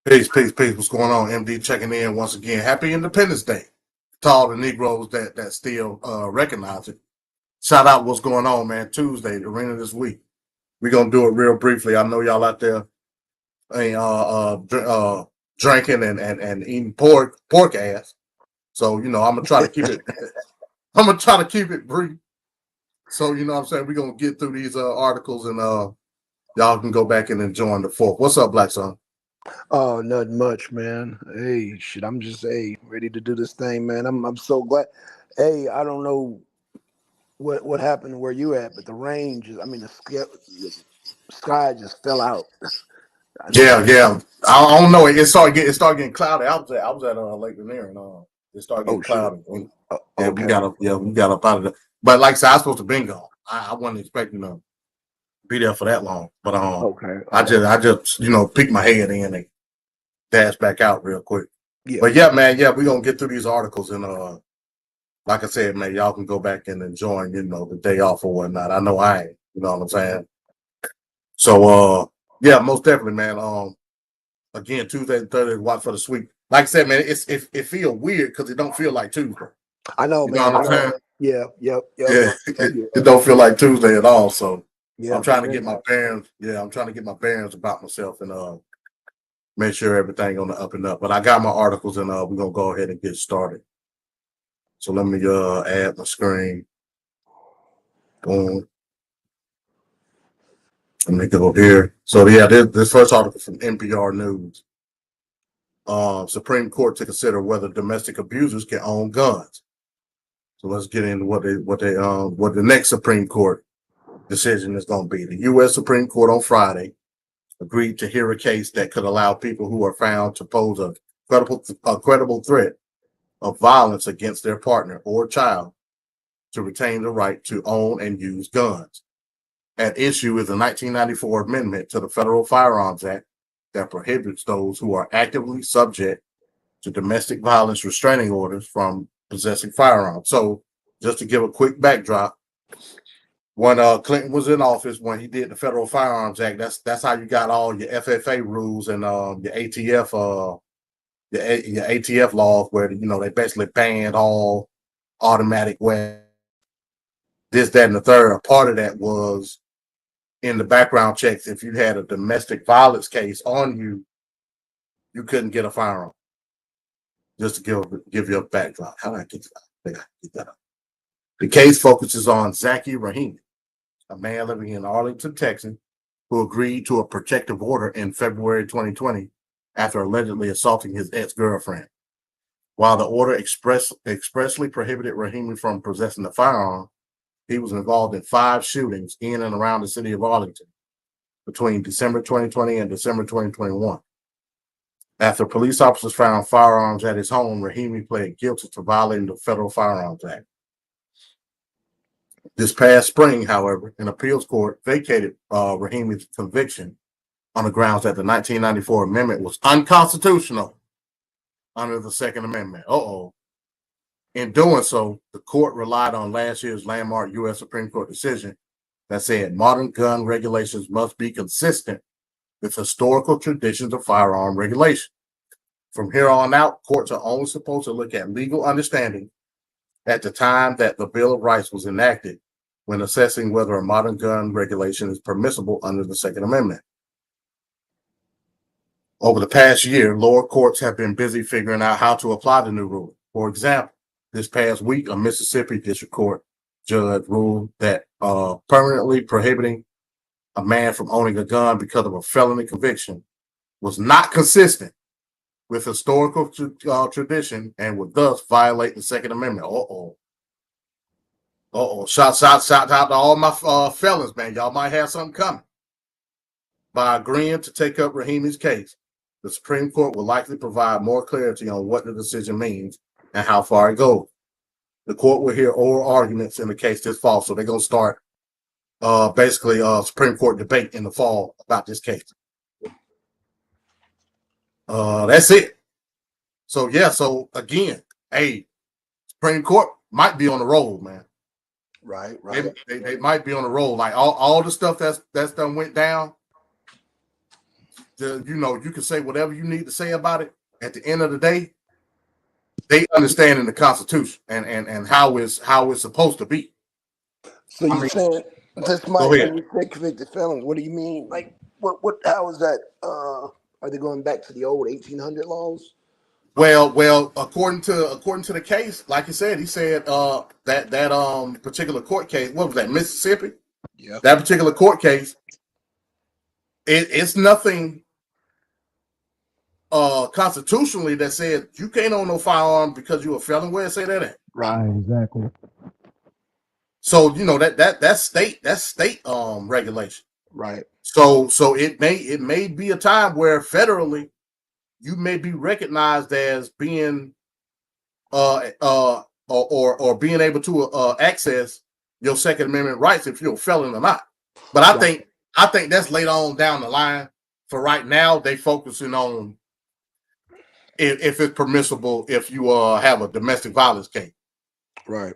Peace, peace, peace. What's going on? MD checking in once again. Happy Independence Day to all the Negroes that still recognize it. Shout out what's going on, man. Tuesday, the arena this week. We're gonna do it real briefly. I know y'all out there ain't drinking and eating pork ass. So I'm gonna try to keep it. I'm gonna try to keep it brief. So what I'm saying, we're gonna get through these articles and y'all can go back and enjoy the fourth. What's up, Black Son? Oh, nothing much, man. Hey, shit, I'm just ready to do this thing, man. I'm so glad. Hey, I don't know what happened where you at, but the rain just, I mean, the sky just fell out. I know. Yeah. I don't know. It started getting cloudy. I was at Lake Lanier and it started Oh getting shit. cloudy. Yeah, we Okay. got up. Yeah, we got up out of there. But like I said, I was supposed to be gone. I wasn't expecting to be there for that long. But Okay. I just peeked my head in and dashed back out real quick. Yeah. But yeah, man, yeah, we gonna get through these articles and like I said, man, y'all can go back and enjoy the day off or whatnot. I know I ain't. You know what I'm saying? So yeah, most definitely, man. Again, Tuesday and Thursday, watch for the sweep. Like I said, man, it feel weird because it don't feel like Tuesday. I know, You know man. what I'm saying? Yeah. Yep. Yep. Yeah, Yeah. it don't feel like Tuesday at all. So Yeah. I'm trying For to get my real. parents. Yeah, I'm trying to get my parents about myself and make sure everything on the up and up. But I got my articles and we're gonna go ahead and get started. So let me add my screen. Boom. Let me go here. So yeah, this first article from NPR News. Supreme Court to consider whether domestic abusers can own guns. So let's get into what the next Supreme Court decision is going to be. The U.S. Supreme Court on Friday agreed to hear a case that could allow people who are found to pose a credible threat of violence against their partner or child to retain the right to own and use guns. At issue is the 1994 amendment to the Federal Firearms Act that prohibits those who are actively subject to domestic violence restraining orders from possessing firearms. So, just to give a quick backdrop, when Clinton was in office, when he did the Federal Firearms Act, that's how you got all your FFA rules and your ATF laws, where they basically banned all automatic weapons, this, that, and the third. A part of that was in the background checks. If you had a domestic violence case on you, you couldn't get a firearm. Just to give you a backdrop. How did I get that? I think I get that up. The case focuses on Zaki Rahimi, a man living in Arlington, Texas, who agreed to a protective order in February 2020 after allegedly assaulting his ex-girlfriend. While the order expressly prohibited Rahimi from possessing a firearm, he was involved in 5 shootings in and around the city of Arlington between December 2020 and December 2021. After police officers found firearms at his home, Rahimi pled guilty to violating the Federal Firearms Act. This past spring, however, an appeals court vacated Rahimi's conviction on the grounds that the 1994 amendment was unconstitutional under the Second Amendment. In doing so, the court relied on last year's landmark U.S. Supreme Court decision that said modern gun regulations must be consistent with historical traditions of firearm regulation. From here on out, courts are only supposed to look at legal understanding at the time that the Bill of Rights was enacted when assessing whether a modern gun regulation is permissible under the Second Amendment. Over the past year, lower courts have been busy figuring out how to apply the new rule. For example, this past week, a Mississippi district court judge ruled that permanently prohibiting a man from owning a gun because of a felony conviction was not consistent with historical tradition and would thus violate the Second Amendment. Shout out to all my felons, man. Y'all might have something coming. By agreeing to take up Rahimi's case, the Supreme Court will likely provide more clarity on what the decision means and how far it goes. The court will hear oral arguments in the case this fall, so they're going to start basically a Supreme Court debate in the fall about this case. That's it. So yeah, so again, Supreme Court might be on the roll, man. Right. They might be on the roll. Like all the stuff that's done went down. you can say whatever you need to say about it. At the end of the day, they understand in the Constitution and how it's supposed to be. So I you mean, saying this go might, ahead. when you say convicted felon, what do you mean? Like, how is that? Are they going back to the old 1800 laws? Well, according to the case, like you said, he said that particular court case, what was that, Mississippi? Yeah. That particular court case, it's nothing constitutionally that said you can't own no firearm because you're a felon. Where it say that at? Right. Exactly. So that's state regulation. Right. So it may be a time where federally you may be recognized as being or being able to access your Second Amendment rights if you're a felon or not. But I think that's later on down the line. For right now, they focusing on if it's permissible if you have a domestic violence case. Right.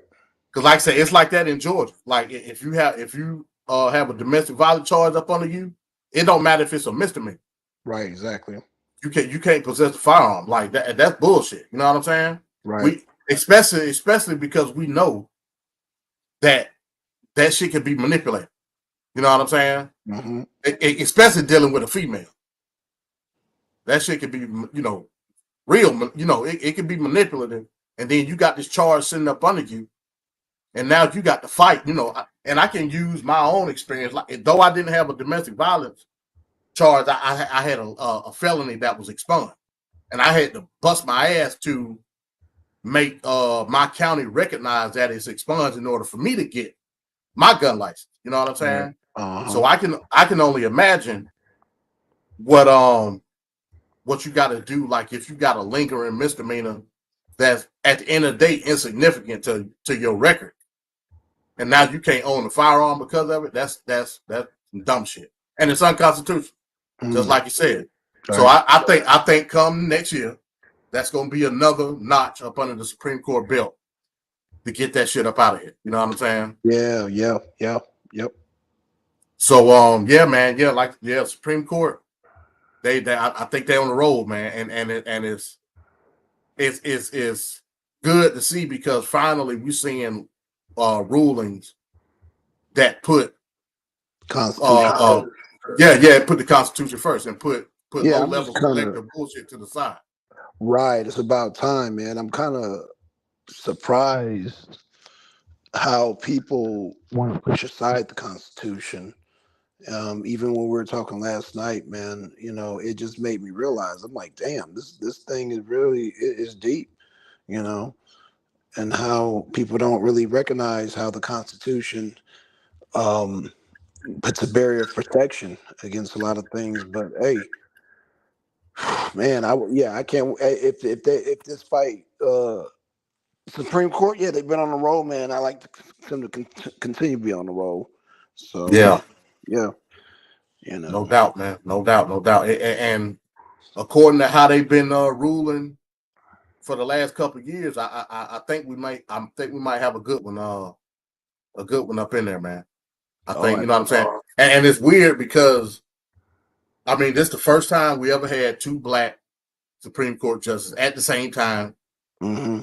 Because like I said, it's like that in Georgia. Like if you have a domestic violence charge up under you, it don't matter if it's a misdemeanor. Right. Exactly. You can't possess a firearm like that. That's bullshit. You know what I'm saying? Right. Especially because we know that shit can be manipulated. You know what I'm saying? Mm-hmm. Especially dealing with a female. That shit can be, real. It can be manipulative. And then you got this charge sitting up under you. And now you got to fight, and I can use my own experience. Like, though I didn't have a domestic violence charge, I had a felony that was expunged. And I had to bust my ass to make my county recognize that it's expunged in order for me to get my gun license. You know what I'm saying? Uh-huh. So I can only imagine what you got to do. Like if you got a lingering misdemeanor that's at the end of the day insignificant to your record, and now you can't own a firearm because of it. That's dumb shit, and it's unconstitutional, just like you said. Right. So I think come next year, that's going to be another notch up under the Supreme Court belt to get that shit up out of here. You know what I'm saying? Yeah. Yep. So yeah, man, Supreme Court, I think they're on the road, man, and it's good to see because finally we're seeing rulings that put Constitution. Put the Constitution first and put low level collective bullshit to the side. Right. It's about time, man. I'm kind of surprised how people want to push aside the Constitution. Even when we were talking last night, man, it just made me realize, I'm like, damn, this thing is deep, and how people don't really recognize how the Constitution puts a barrier of protection against a lot of things. But hey, man, I can't. If this fight, Supreme Court, they've been on the roll, man. I like them to continue to be on the roll. So yeah. No doubt, man. No doubt. And according to how they've been ruling for the last couple of years, I think we might have a good one up in there, man. I think, you know what I'm saying? And it's weird because I mean, this is the first time we ever had two black Supreme Court justices at the same time. Mm-hmm.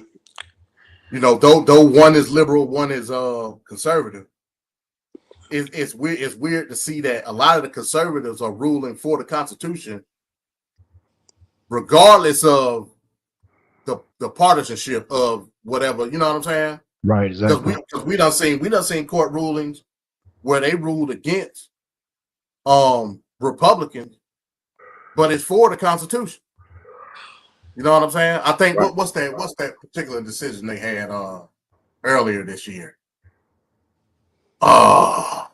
Though one is liberal, one is conservative. It's weird to see that a lot of the conservatives are ruling for the Constitution, regardless of the partisanship of whatever. You know what I'm saying? Right. Exactly. Because we done seen court rulings where they ruled against Republicans, but it's for the Constitution. You know what I'm saying? I think right. what's that particular decision they had earlier this year? I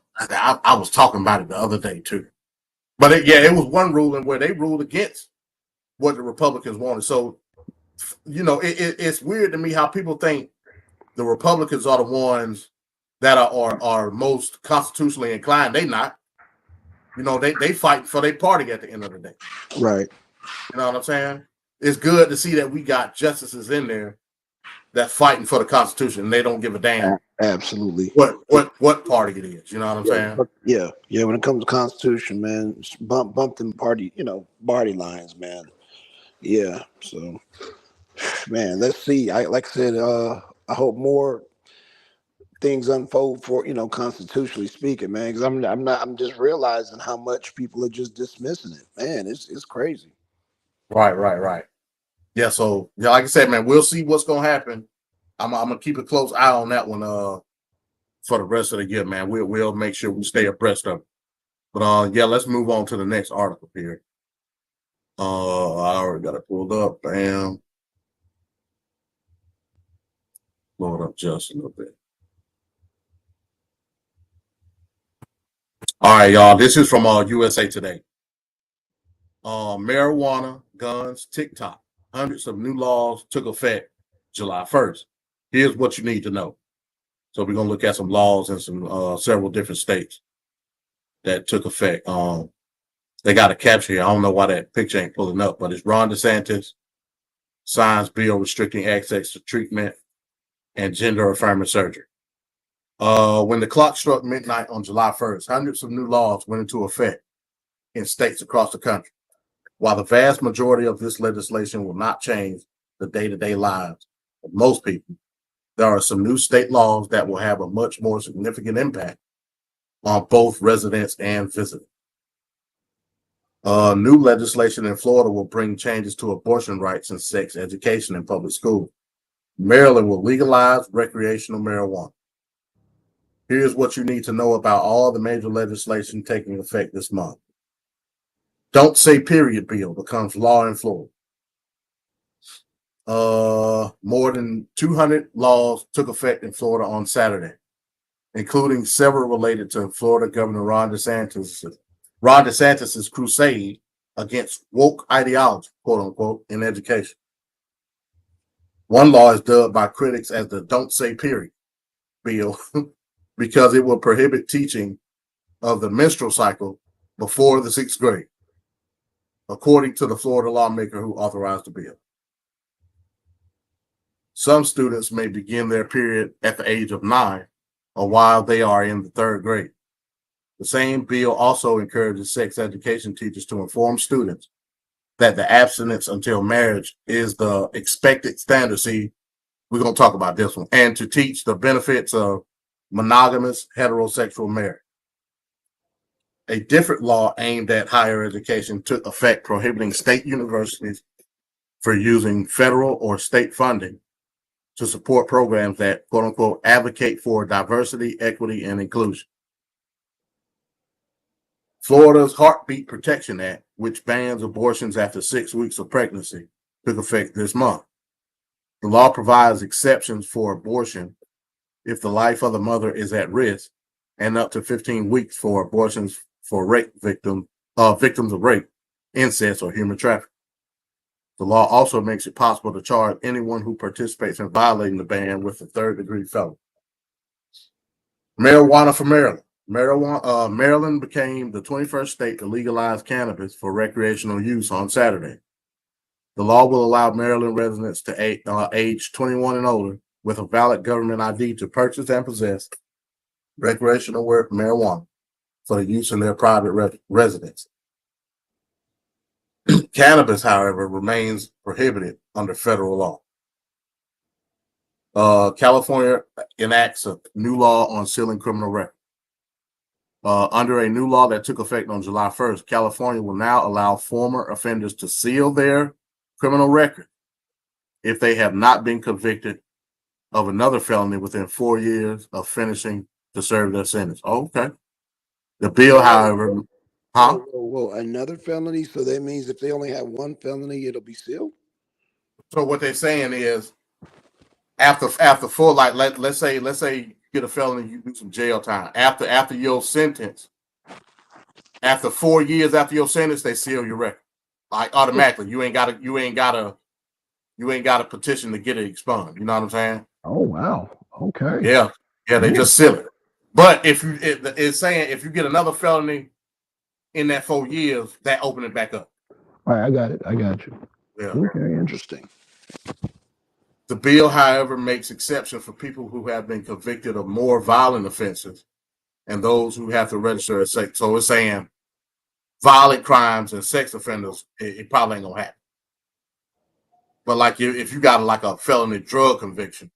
was talking about it the other day too. But it was one ruling where they ruled against what the Republicans wanted. So, it's weird to me how people think the Republicans are the ones that are most constitutionally inclined. They not. They fight for their party at the end of the day. Right. You know what I'm saying? It's good to see that we got justices in there that's fighting for the Constitution, and they don't give a damn Absolutely. what party it is. You know what I'm Yeah, saying? yeah. When it comes to Constitution, man, bump them party, party lines, man. Yeah. So, man, let's see. Like I said, I hope more things unfold for constitutionally speaking, man. Because I'm just realizing how much people are just dismissing it, man. It's crazy. Right. Yeah. So yeah, like I said, man, we'll see what's gonna happen. I'm gonna keep a close eye on that one. For the rest of the year, man, we'll make sure we stay abreast of it. But yeah, let's move on to the next article here. I already got it pulled up. Bam. Blow it up just a little bit. All right, y'all. This is from USA Today. Marijuana, guns, TikTok. Hundreds of new laws took effect July 1st. Here's what you need to know. So we're gonna look at some laws in some several different states that took effect. They got a capture here. I don't know why that picture ain't pulling up, but it's Ron DeSantis signs bill restricting access to treatment and gender affirming surgery. When the clock struck midnight on July 1st, hundreds of new laws went into effect in states across the country. While the vast majority of this legislation will not change the day-to-day lives of most people, there are some new state laws that will have a much more significant impact on both residents and visitors. New legislation in Florida will bring changes to abortion rights and sex education in public schools. Maryland will legalize recreational marijuana. Here's what you need to know about all the major legislation taking effect this month. Don't Say Period bill becomes law in Florida. More than 200 laws took effect in Florida on Saturday, including several related to Florida Governor Ron DeSantis's crusade against woke ideology, quote unquote, in education. One law is dubbed by critics as the Don't Say Period bill because it will prohibit teaching of the menstrual cycle before the 6th grade, according to the Florida lawmaker who authorized the bill. Some students may begin their period at the age of 9 or while they are in the 3rd grade. The same bill also encourages sex education teachers to inform students that the abstinence until marriage is the expected standard. See, we're going to talk about this one. And to teach the benefits of monogamous heterosexual marriage. A different law aimed at higher education took effect, prohibiting state universities for using federal or state funding to support programs that, quote unquote, advocate for diversity, equity, and inclusion. Florida's Heartbeat Protection Act, which bans abortions after 6 weeks of pregnancy, took effect this month. The law provides exceptions for abortion if the life of the mother is at risk, and up to 15 weeks for abortions for rape victims of rape, incest, or human trafficking. The law also makes it possible to charge anyone who participates in violating the ban with a 3rd-degree felony. Marijuana for Maryland. Maryland became the 21st state to legalize cannabis for recreational use on Saturday. The law will allow Maryland residents to age 21 and older with a valid government ID to purchase and possess recreational marijuana for the use in their private residence. Cannabis, however, remains prohibited under federal law. California enacts a new law on sealing criminal records. Under a new law that took effect on July 1st, California will now allow former offenders to seal their criminal record if they have not been convicted of another felony within 4 years of finishing to serve their sentence. Okay. The bill, however, Whoa, another felony? So that means if they only have one felony, it'll be sealed? So what they're saying is after full, like let's say you get a felony, you do some jail time. After your sentence, after 4 years after your sentence, they seal your record. Like automatically. You ain't got a petition to get it expunged. You know what I'm saying? Oh wow. Okay. Yeah. They just seal it. But it's saying if you get another felony in that 4 years, that open it back up. All right, I got it. I got you. Yeah. Okay, interesting. The bill, however, makes exception for people who have been convicted of more violent offenses and those who have to register as sex. So it's saying violent crimes and sex offenders, it probably ain't gonna happen. But like if you got like a felony drug conviction,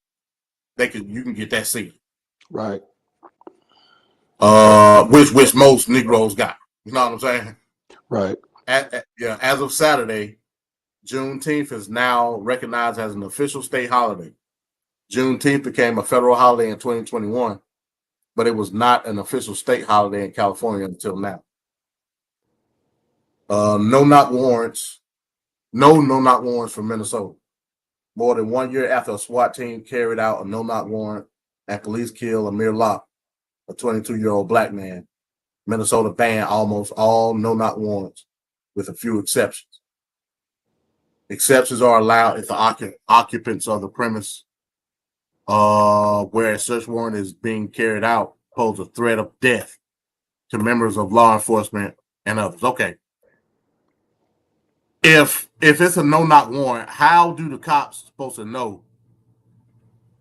you can get that seated. Right. Which most Negroes got. You know what I'm saying? Right. As of Saturday, Juneteenth is now recognized as an official state holiday. Juneteenth became a federal holiday in 2021, but it was not an official state holiday in California until now. No knock warrants for Minnesota. More than 1 year after a SWAT team carried out a no knock warrant and police killed Amir Locke, a 22-year-old black man, Minnesota banned almost all no knock warrants with a few exceptions. Exceptions are allowed if the occupants of the premise where a search warrant is being carried out pose a threat of death to members of law enforcement and others. Okay. If it's a no-knock warrant, how do the cops supposed to know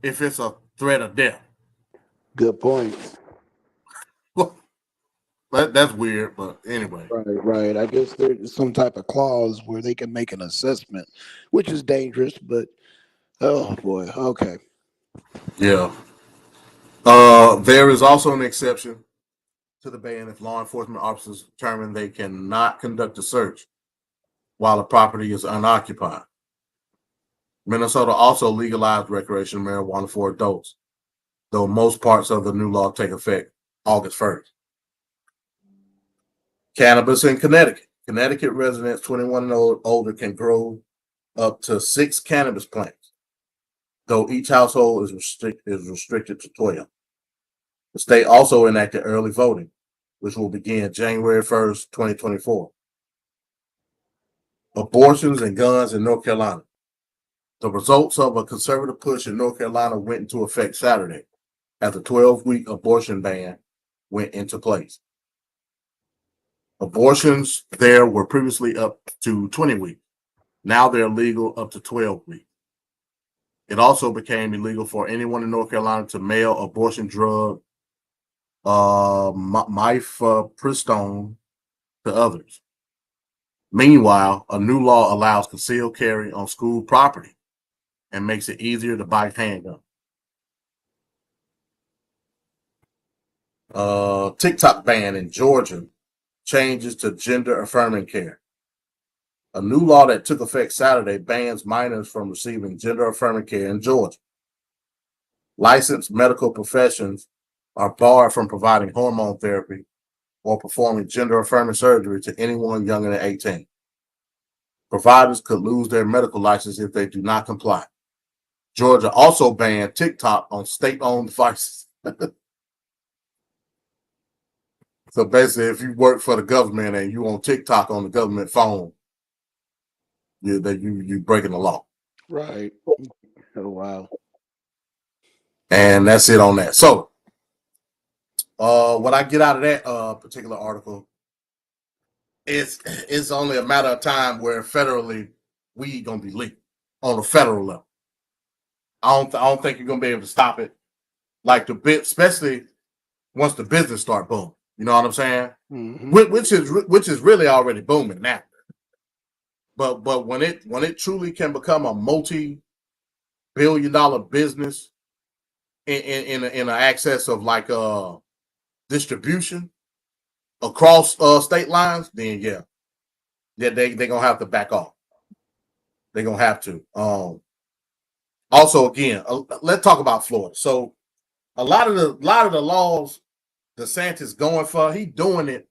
if it's a threat of death? Good point. That's weird, but anyway. Right. I guess there's some type of clause where they can make an assessment, which is dangerous, but oh boy. Okay. Yeah. There is also an exception to the ban if law enforcement officers determine they cannot conduct a search while the property is unoccupied. Minnesota also legalized recreational marijuana for adults, though most parts of the new law take effect August 1st. Cannabis in Connecticut. Connecticut residents 21 and older can grow up to 6 cannabis plants, though each household is restricted to 12. The state also enacted early voting, which will begin January 1st, 2024. Abortions and guns in North Carolina. The results of a conservative push in North Carolina went into effect Saturday as the 12-week abortion ban went into place. Abortions there were previously up to 20 weeks. Now they're legal up to 12 weeks. It also became illegal for anyone in North Carolina to mail abortion drug mifepristone to others. Meanwhile, a new law allows concealed carry on school property and makes it easier to buy handguns. TikTok ban in Georgia changes to gender affirming care. A new law that took effect Saturday bans minors from receiving gender affirming care in Georgia. Licensed medical professions are barred from providing hormone therapy or performing gender affirming surgery to anyone younger than 18. Providers could lose their medical license if they do not comply. Georgia also banned TikTok on state-owned devices. So basically, if you work for the government and you on TikTok on the government phone, you breaking the law. Right. Oh wow. And that's it on that. So what I get out of that particular article is it's only a matter of time where federally weed gonna be legal on a federal level. I don't think you're gonna be able to stop it. Like the bit, especially once the business start booming. You know what I'm saying? Mm-hmm. Which is really already booming now. But when it truly can become a multi-billion-dollar business in an access of like distribution across state lines, then yeah, they gonna have to back off. They're gonna have to. Also, again, let's talk about Florida. So a lot of the laws DeSantis going for, he doing it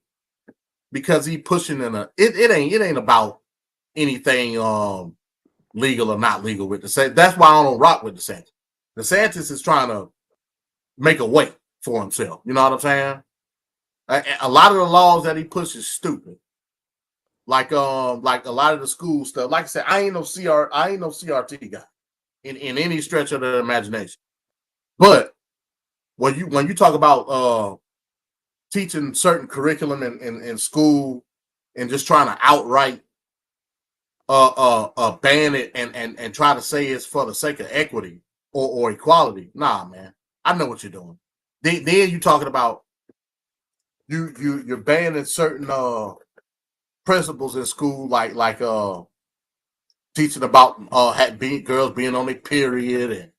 because he pushing it ain't about anything legal or not legal with DeSantis. That's why I don't rock with DeSantis. DeSantis is trying to make a way for himself. You know what I'm saying? A lot of the laws that he pushes stupid. Like a lot of the school stuff. Like I said, I ain't no CRT guy in any stretch of the imagination. But when you talk about teaching certain curriculum in school and just trying to outright ban it and try to say it's for the sake of equity or equality. Nah, man. I know what you're doing. Then you talking about you're banning certain principles in school, like teaching about girls being on their period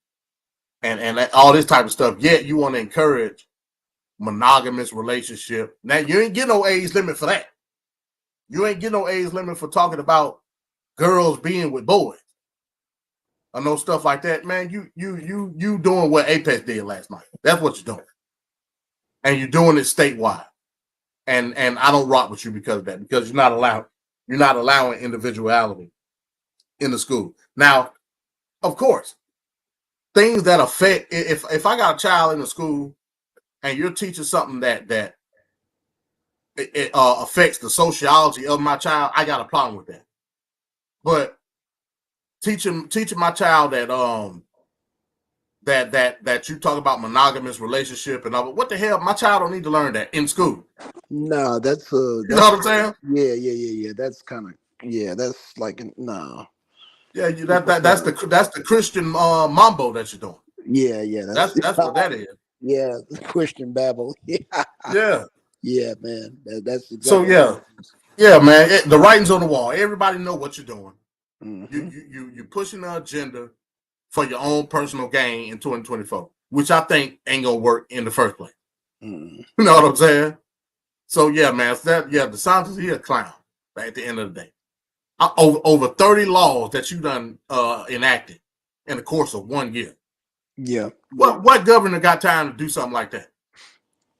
and all this type of stuff. Yet you want to encourage monogamous relationship. Now you ain't get no age limit for that. You ain't get no age limit for talking about girls being with boys. I know stuff like that, man. You doing what Apex did last night. That's what you're doing, and you're doing it statewide. And I don't rock with you because of that, because you're not allowing individuality in the school. Now, of course, things that affect, if I got a child in the school and you're teaching something that it affects the sociology of my child, I got a problem with that. But teaching my child that you talk about monogamous relationship and all, what the hell? My child don't need to learn that in school. No, that's You know what I'm saying? yeah. That's kind of that's like no. Yeah, that's the Christian mambo that you're doing. Yeah. That's what that is. Yeah, Christian Babel. Yeah. Yeah, man. That's exactly. So yeah, man. The writing's on the wall. Everybody know what you're doing. Mm-hmm. You're pushing the agenda for your own personal gain in 2024, which I think ain't gonna work in the first place. Mm-hmm. You know what I'm saying? So yeah, man. DeSantis, he a clown. At the end of the day, over 30 laws that you done enacted in the course of 1 year. Yeah. What governor got time to do something like that?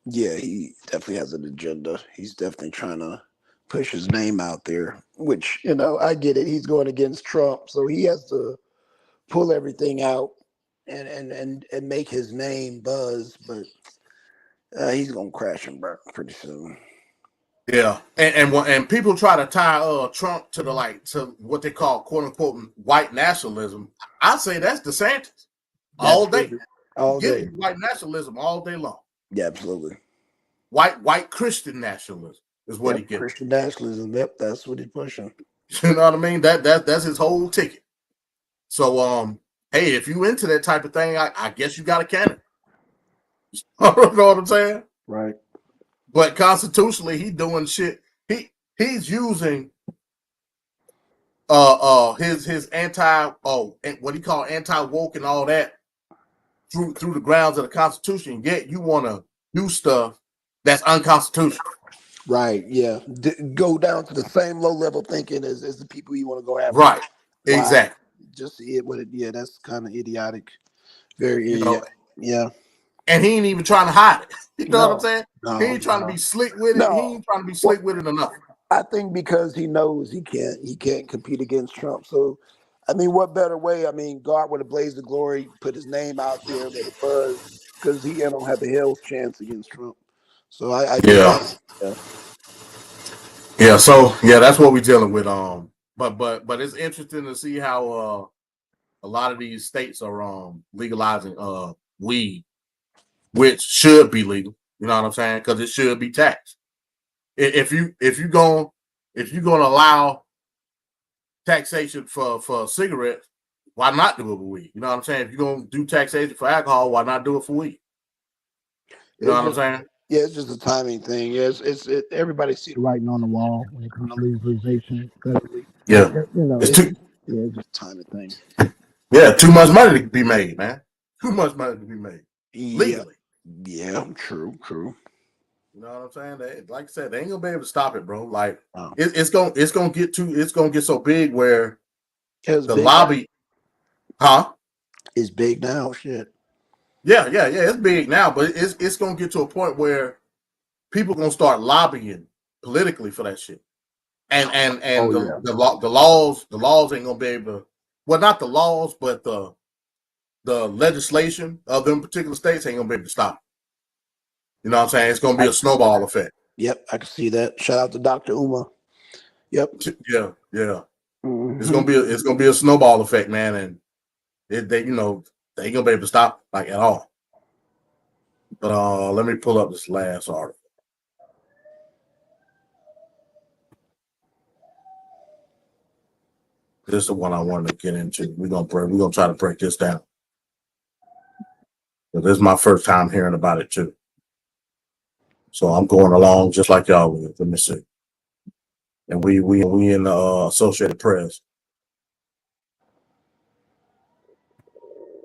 Yeah, he definitely has an agenda. He's definitely trying to push his name out there, which, I get it. He's going against Trump, so he has to pull everything out and make his name buzz, but he's going to crash and burn pretty soon. Yeah, and people try to tie Trump to to what they call quote unquote white nationalism. I say that's DeSantis all day. All day. White nationalism all day long. Yeah, absolutely. White Christian nationalism is what he gets. Christian nationalism. Yep, that's what he's pushing. You know what I mean? That's his whole ticket. So hey, if you into that type of thing, I guess you got a candidate. You know what I'm saying? Right. But constitutionally, he doing shit. He's using his what he call anti-woke and all that through the grounds of the Constitution. Yet you want to do stuff that's unconstitutional. Right. Yeah. Go down to the same low level thinking as the people you want to go after. Right. Wow. Exactly. Just yeah, that's kind of idiotic. Very idiotic. Yeah. And he ain't even trying to hide it. You know what I'm saying? No, he ain't trying to be slick with it. No. He ain't trying to be slick with it enough. I think because he knows he can't compete against Trump. So, I mean, what better way? I mean, God would have blazed the glory, put his name out there, let it buzz, because he don't have a hell's chance against Trump. So I yeah. So yeah, that's what we're dealing with. But it's interesting to see how a lot of these states are legalizing weed, which should be legal. You know what I'm saying? Because it should be taxed. If you're gonna allow taxation for cigarettes, why not do it with weed? You know what I'm saying? If you're gonna do taxation for alcohol, why not do it for weed? You know what I'm saying? Yeah, it's just a timing thing. Yeah, everybody see the writing on the wall when it comes to legalization. Yeah, it's just a timing thing. Yeah, too much money to be made, man. Too much money to be made legally. Yeah, true. You know what I'm saying? Like I said, they ain't gonna be able to stop it, bro. Like it's gonna get so big where the lobby, It's big now. Shit. Yeah. It's big now, but it's gonna get to a point where people gonna start lobbying politically for that shit, and the laws ain't gonna be able to. Well, not the laws, but the legislation of them particular states ain't gonna be able to stop it. You know what I'm saying? It's gonna be a snowball effect. Yep, I can see that. Shout out to Dr. Uma. Yep. Yeah. Mm-hmm. It's gonna be a snowball effect, man, and they ain't gonna be able to stop like at all. But let me pull up this last article. This is the one I wanted to get into. We're gonna try to break this down. This is my first time hearing about it too. So I'm going along just like y'all with. Let me see. And we in the Associated Press.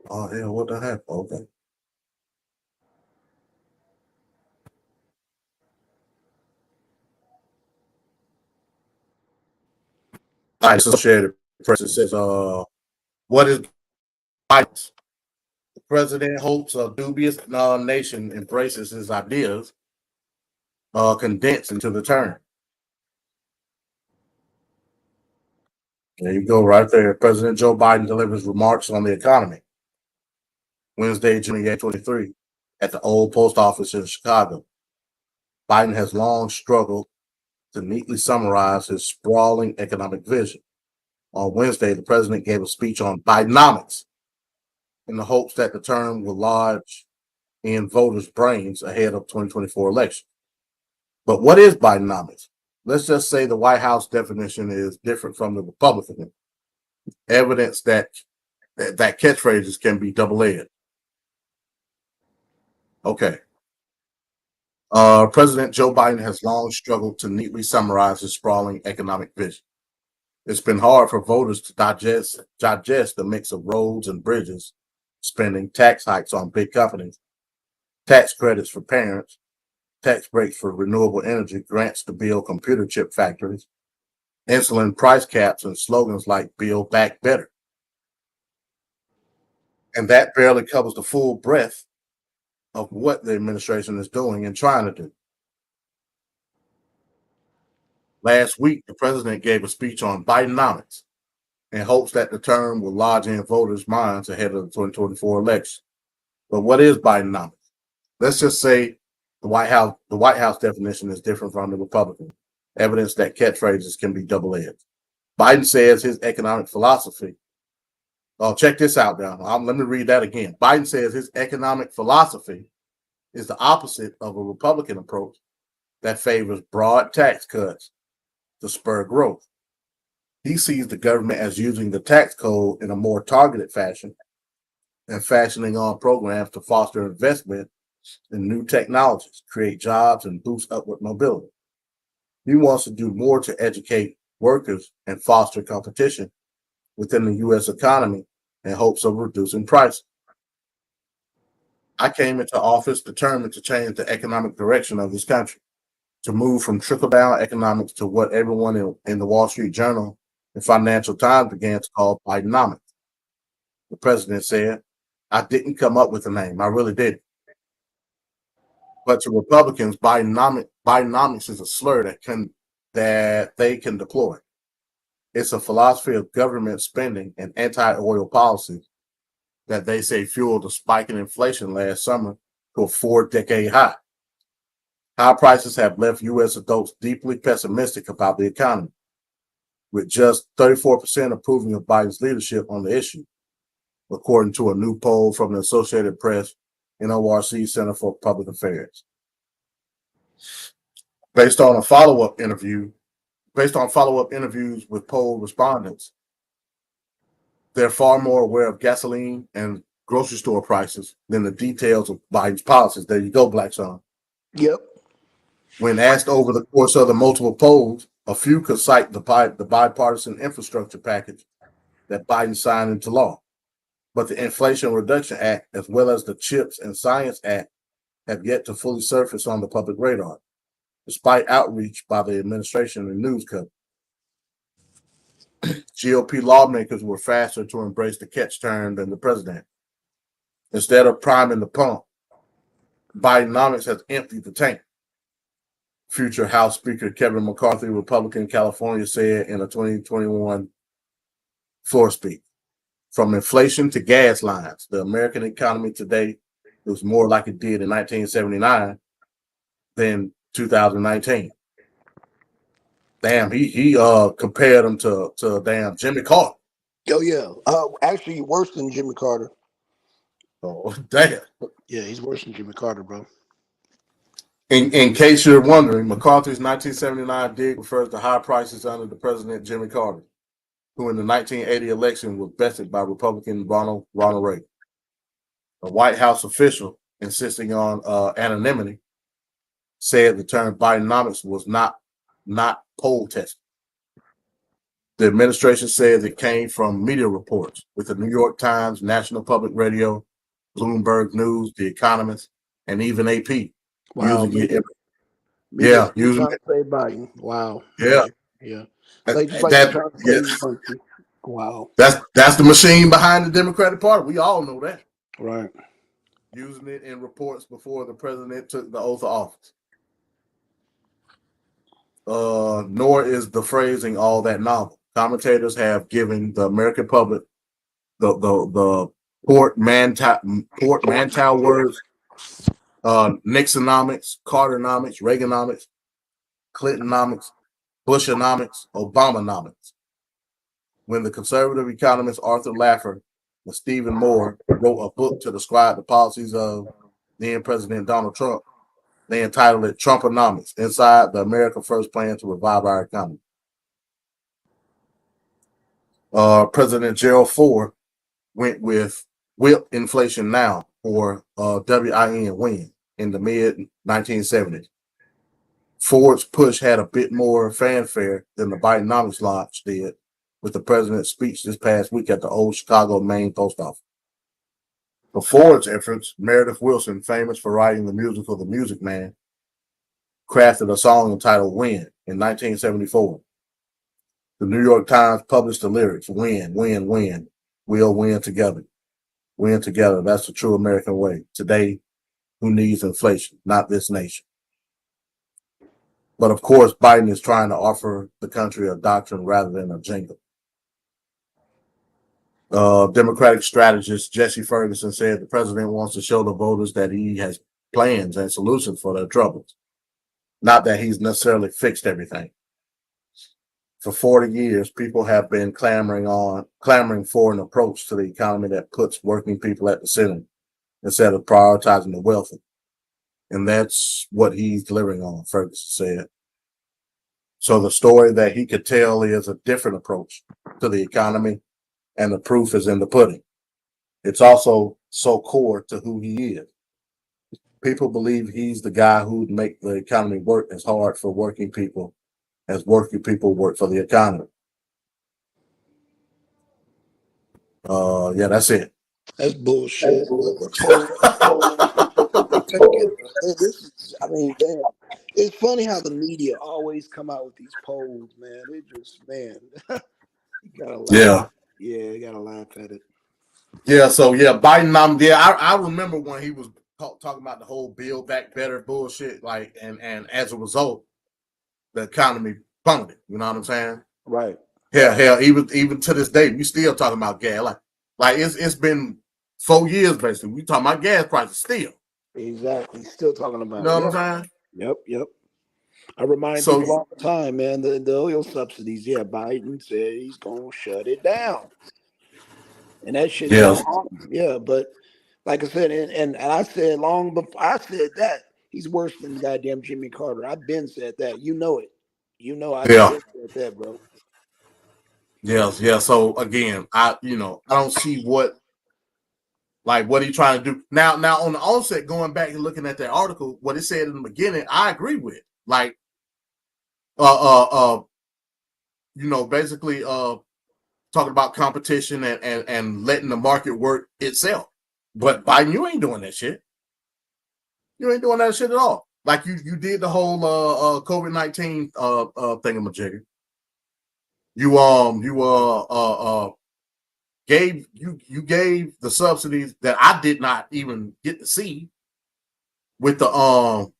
Oh hell, what the heck? Okay. All right, Associated Press says, what is Biden's? The president hopes a dubious nation embraces his ideas, condensed into the term. There you go, right there. President Joe Biden delivers remarks on the economy Wednesday, June 23, at the old post office in Chicago. Biden has long struggled to neatly summarize his sprawling economic vision. On Wednesday, the president gave a speech on Bidenomics in the hopes that the term will lodge in voters' brains ahead of 2024 election. But what is Bidenomics? Let's just say the White House definition is different from the Republican. Evidence that catchphrases can be double-edged. Okay. President Joe Biden has long struggled to neatly summarize his sprawling economic vision. It's been hard for voters to digest the mix of roads and bridges, spending, tax hikes on big companies, tax credits for parents, tax breaks for renewable energy, grants to build computer chip factories, insulin price caps, and slogans like Build Back Better. And that barely covers the full breadth of what the administration is doing and trying to do. Last week, the president gave a speech on Bidenomics in hopes that the term will lodge in voters' minds ahead of the 2024 election. But what is Bidenomics? Let's just say the White House definition is different from the Republican. Evidence that catchphrases can be double-edged. Biden says his economic philosophy. Oh, check this out now. Let me read that again. Biden says his economic philosophy is the opposite of a Republican approach that favors broad tax cuts to spur growth. He sees the government as using the tax code in a more targeted fashion and fashioning on programs to foster investment in new technologies, create jobs, and boost upward mobility. He wants to do more to educate workers and foster competition within the U.S. economy in hopes of reducing prices. I came into office determined to change the economic direction of this country, to move from trickle-down economics to what everyone in the Wall Street Journal and Financial Times began to call Bidenomics. The president said, I didn't come up with a name. I really didn't. But to Republicans, Bidenomics is a slur that they can deploy. It's a philosophy of government spending and anti-oil policies that they say fueled the spike in inflation last summer to a 4-decade high. High prices have left U.S. adults deeply pessimistic about the economy, with just 34% approving of Biden's leadership on the issue, according to a new poll from the Associated Press and ORC Center for Public Affairs. Based on follow-up interviews with poll respondents, they're far more aware of gasoline and grocery store prices than the details of Biden's policies. There you go, Black Son. Yep. When asked over the course of the multiple polls, a few could cite the bipartisan infrastructure package that Biden signed into law. But the Inflation Reduction Act, as well as the CHIPS and Science Act, have yet to fully surface on the public radar, despite outreach by the administration and news coverage. GOP lawmakers were faster to embrace the catch term than the president. Instead of priming the pump, Bidenomics has emptied the tank. Future House Speaker Kevin McCarthy, Republican California, said in a 2021 floor speech. From inflation to gas lines, the American economy today looks more like it did in 1979 than 2019. Damn, he compared him to damn Jimmy Carter. Oh yeah. Actually, worse than Jimmy Carter. Oh damn. Yeah, he's worse than Jimmy Carter, bro. In case you're wondering, McCarthy's 1979 dig refers to high prices under the president Jimmy Carter. who in the 1980 election was bested by Republican Ronald Reagan. A White House official insisting on anonymity said the term Bidenomics was not poll tested. The administration says it came from media reports, with the New York Times, National Public Radio, Bloomberg News, The Economist, and even AP Wow. using it. Media's Using trying to say Biden. Wow. Yeah. Yeah. That, Just like they're trying to say yes. Murphy. Wow. That's the machine behind the Democratic Party. We all know that. Right. Using it in reports before the president took the oath of office. Nor is the phrasing all that novel. Commentators have given the American public the portmanteau words, Nixonomics, Carternomics, Reaganomics, Clintonomics, Bushonomics, Obamanomics. When the conservative economist Arthur Laffer and Stephen Moore wrote a book to describe the policies of then President Donald Trump, they entitled it Trumponomics, Inside the America First Plan to Revive Our Economy. President Gerald Ford went with Whip Inflation Now, or WIN, WIN, in the mid-1970s. Ford's push had a bit more fanfare than the Bidenomics launch did, with the president's speech this past week at the old Chicago Main Post Office. For Ford's efforts, Meredith Willson, famous for writing the musical The Music Man, crafted a song entitled Win in 1974. The New York Times published the lyrics, Win, win, win. We'll win together. Win together. That's the true American way. Today, who needs inflation? Not this nation. But of course, Biden is trying to offer the country a doctrine rather than a jingle. Democratic strategist Jesse Ferguson said the president wants to show the voters that he has plans and solutions for their troubles, not that he's necessarily fixed everything. For 40 years, people have been clamoring for an approach to the economy that puts working people at the center instead of prioritizing the wealthy. And that's what he's delivering on, Ferguson said. So the story that he could tell is a different approach to the economy, and the proof is in the pudding. It's also so core to who he is. People believe he's the guy who'd make the economy work as hard for working people as working people work for the economy. Yeah, that's it. That's bullshit. It's funny how the media always come out with these polls, man. It just, man, you gotta laugh. Yeah, you gotta laugh at it. Yeah, so yeah, Biden, I remember when he was talking about the whole Build Back Better bullshit, like, and as a result, the economy plummeted. You know what I'm saying? Right. Hell, even to this day, we still talking about gas. Like it's been 4 years basically. We talking about gas prices still. Exactly. Still talking about. You know what I'm saying? Yep. I remind people all the time, man. The oil subsidies. Yeah, Biden said he's gonna shut it down, and that shit. Yeah, but like I said, and I said long before I said that he's worse than goddamn Jimmy Carter. I've been said that. You know it. You know I've been said that, bro. Yeah. So again, I don't see what are you trying to do now on the onset, going back and looking at that article, what it said in the beginning, I agree with. Like, basically talking about competition and letting the market work itself. But Biden, you ain't doing that shit. You ain't doing that shit at all. Like you did the whole COVID-19 thingamajigger. You gave the subsidies that I did not even get to see with the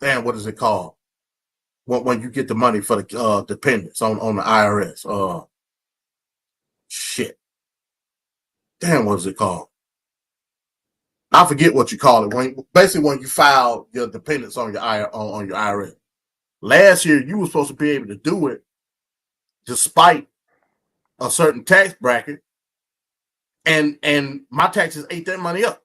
damn, what is it called? When you get the money for the dependents on the IRS. Shit. Damn, what is it called? I forget what you call it. When you file your dependents on your IRS. Last year, you were supposed to be able to do it despite a certain tax bracket, and my taxes ate that money up,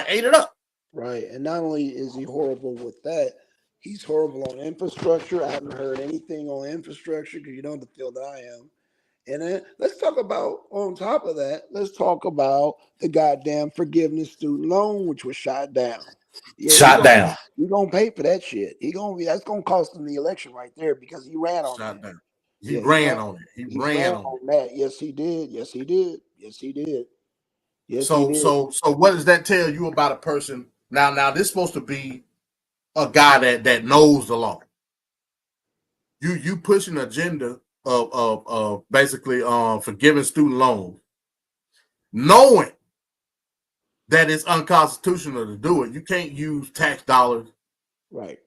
ate it up. Right, and not only is he horrible with that, He's horrible on infrastructure. I haven't heard anything on infrastructure because you know the field that I am. And then let's talk about, on top of that, let's talk about the goddamn forgiveness student loan, which was shot down. Yeah, Shot down. he gonna pay for that shit. That's gonna cost him the election right there because he ran on Shot that. down. He Yeah, ran on it. He he ran ran on it. on that. Yes, he did. Yes, he did. Yes, he did. Yes, he So did. what does that tell you about a person? Now this is supposed to be a guy that knows the law. You push an agenda of basically forgiving student loans, knowing that it's unconstitutional to do it. You can't use tax dollars Right.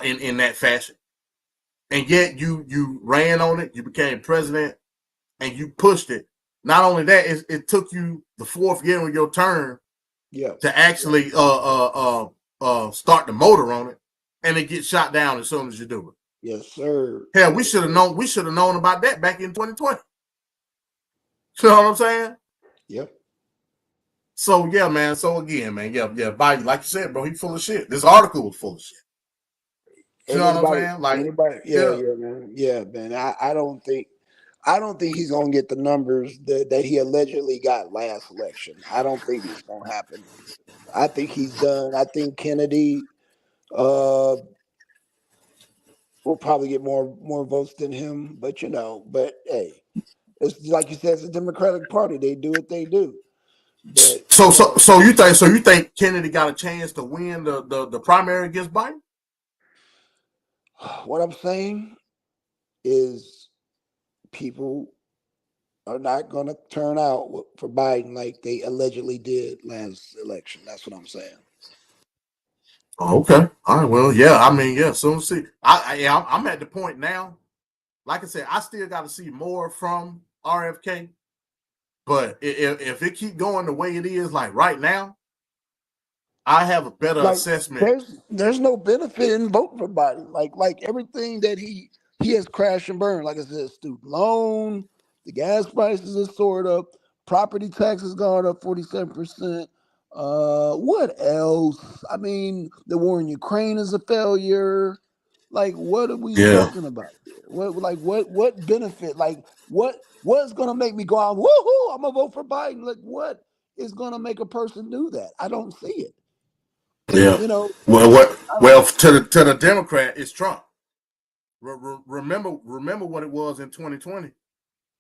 in that fashion. And yet you ran on it, you became president, and you pushed it. Not only that, it took you the fourth year of your term Yeah. to actually start the motor on it, and it gets shot down as soon as you do it. Yes, sir. Hell, we should have known. We should have known about that back in 2020. You know what I'm saying? Yep. So yeah, man. So again, man, yeah. Biden, like you said, bro, he full of shit. This article was full of shit. You know what I'm saying? Like, Yeah, man. Yeah, man. I don't think he's gonna get the numbers that he allegedly got last election. I don't think it's gonna happen. I think he's done. I think Kennedy will probably get more votes than him. But hey, it's like you said, it's the Democratic Party. They do what they do. But so you think Kennedy got a chance to win the primary against Biden? what I'm saying is people are not going to turn out for Biden like they allegedly did last election. That's what I'm saying. Oh, okay. All right. Well, yeah. I mean, yeah. Soon see. I'm at the point now. Like I said, I still got to see more from RFK. But if it keep going the way it is, like right now, I have a better assessment. There's no benefit in voting for Biden. Like everything that he has crashed and burned. Like I said, student loan, the gas prices are soared up, property taxes gone up 47%. What else? I mean, the war in Ukraine is a failure. Like, what are we talking about here? What benefit? Like, what's gonna make me go out? Woohoo! I'm gonna vote for Biden. Like, what is gonna make a person do that? I don't see it. Yeah. Well, to the Democrat, it's Trump. Remember what it was in 2020.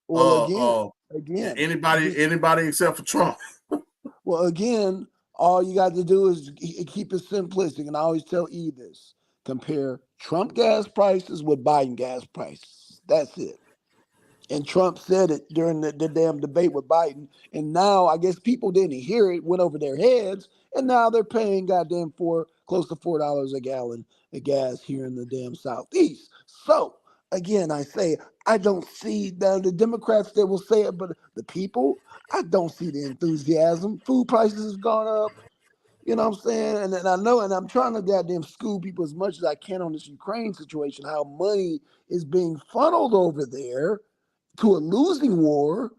Well, again, anybody except for Trump. Well, again, all you got to do is keep it simplistic, and I always tell E this: compare Trump gas prices with Biden gas prices. That's it. And Trump said it during the damn debate with Biden. And now I guess people didn't hear it, went over their heads, and now they're paying goddamn close to $4 a gallon of gas here in the damn Southeast. So again, I say I don't see the Democrats that will say it, but the people, I don't see the enthusiasm. Food prices have gone up. You know what I'm saying? And I know, and I'm trying to goddamn school people as much as I can on this Ukraine situation, how money is being funneled over there to a losing war,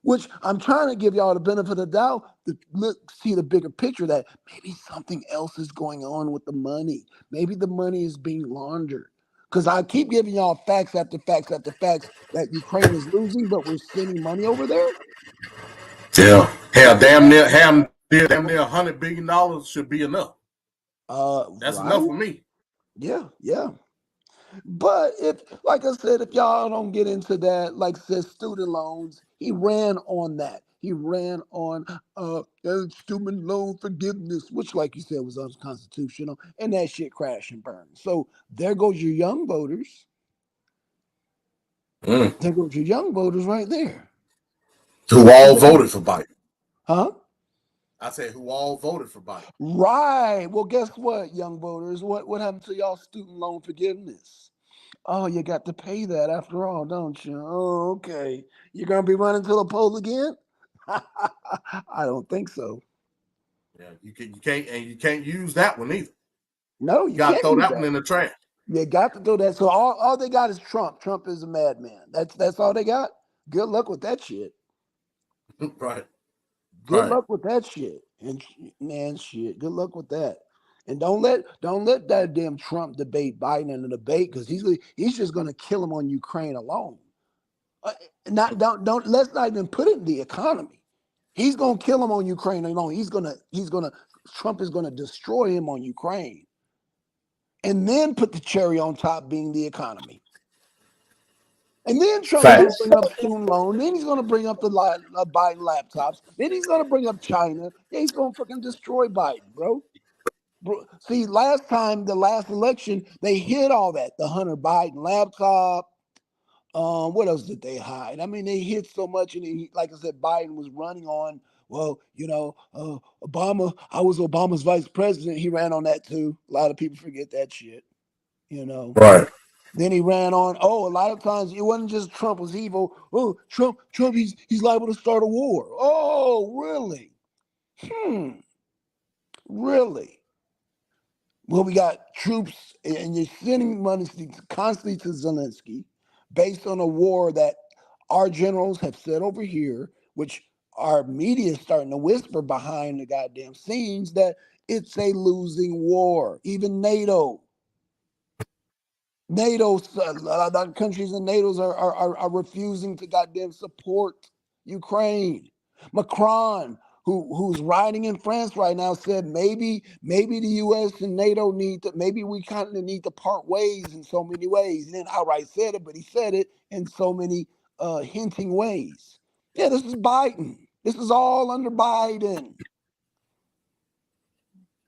which I'm trying to give y'all the benefit of the doubt to see the bigger picture that maybe something else is going on with the money. Maybe the money is being laundered. Because I keep giving y'all facts after facts after facts that Ukraine is losing, but we're sending money over there. Yeah. Hell, damn near $100 billion should be enough. That's right? enough for me. Yeah. But like I said, if y'all don't get into that, like I said, student loans, he ran on that. He ran on student loan forgiveness, which, like you said, was unconstitutional, and that shit crashed and burned. So there goes your young voters. There goes your young voters right there. Who all voted for Biden. Huh? I said who all voted for Biden. Right. Well, guess what, young voters? What happened to y'all student loan forgiveness? Oh, you got to pay that after all, don't you? Oh, okay. You're gonna be running to the poll again? I don't think so. Yeah, you can't use that one either. No, you gotta throw that one in the trash. You got to throw that. So all they got is Trump. Trump is a madman. That's all they got. Good luck with that shit. Right. Good luck with that shit. And man, shit. Good luck with that. And don't let that damn Trump debate Biden in the debate, because he's just gonna kill him on Ukraine alone. Not don't let's not even put it in the economy. He's gonna kill him on Ukraine alone. He's gonna Trump is gonna destroy him on Ukraine, and then put the cherry on top being the economy. And then Trump is going to Facts. bring up student loan. Then he's going to bring up the Biden laptops. Then he's going to bring up China. Then he's going to fucking destroy Biden, bro. See, last time, the last election, they hid all that. The Hunter Biden laptop. What else did they hide? I mean, they hid so much, and like I said, Biden was running on. Well, Obama. I was Obama's vice president. He ran on that too. A lot of people forget that shit. Right. Then he ran on. Oh, a lot of times it wasn't just Trump was evil. Oh, Trump, he's liable to start a war. Oh, really? Really? Well, we got troops, and you're sending money constantly to Zelensky based on a war that our generals have said over here, which our media is starting to whisper behind the goddamn scenes that it's a losing war. Even NATO, a lot of countries in NATO are refusing to goddamn support Ukraine. Macron, who's riding in France right now, said maybe the U.S. and NATO maybe we kind of need to part ways in so many ways. He didn't outright said it, but he said it in so many hinting ways. Yeah, this is Biden. This is all under Biden.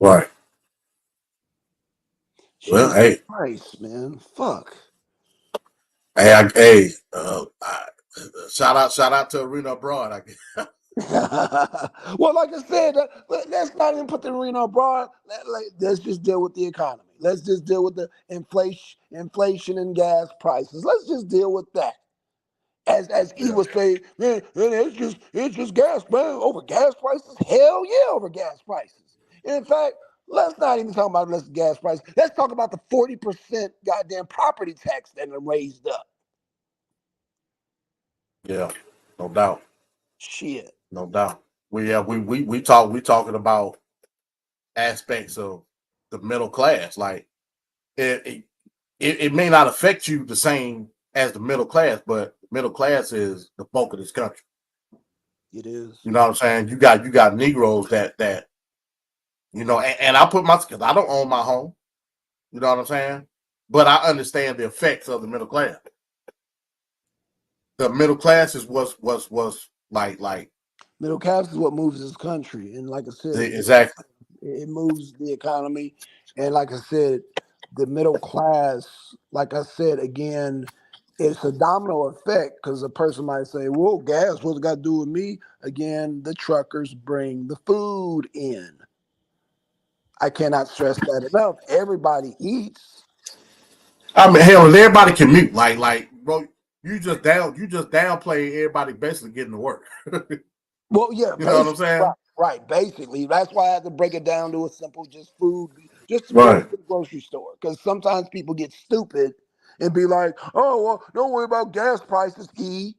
Right. Well, Jesus hey, Christ, man, fuck. shout out to Arena Abroad. I guess. Well, like I said, let's not even put the arena abroad. Let's just deal with the economy. Let's just deal with the inflation and gas prices. Let's just deal with that. As he would say, man, it's just gas, man. Over gas prices? Hell yeah, over gas prices. And in fact, let's not even talk about less gas prices. Let's talk about the 40% goddamn property tax that they raised up. Yeah, no doubt. Shit. No doubt. We talking about aspects of the middle class. Like it may not affect you the same as the middle class, but middle class is the bulk of this country. It is. You know what I'm saying? You got Negroes that and I put because I don't own my home. You know what I'm saying? But I understand the effects of the middle class. The middle class is was like Middle class is what moves this country, and like I said, exactly. it moves the economy. And like I said, the middle class, like I said again, it's a domino effect, because a person might say, well, gas, what's it got to do with me? Again, the truckers bring the food in. I cannot stress that enough. Everybody eats. I mean, hell, and everybody can mute. Like, bro, you just downplay everybody basically getting to work. Well, yeah, You know what I'm saying? right. Basically, that's why I had to break it down to a simple, just food, just to go Right. to the grocery store. Because sometimes people get stupid and be like, "Oh, well, don't worry about gas prices, E."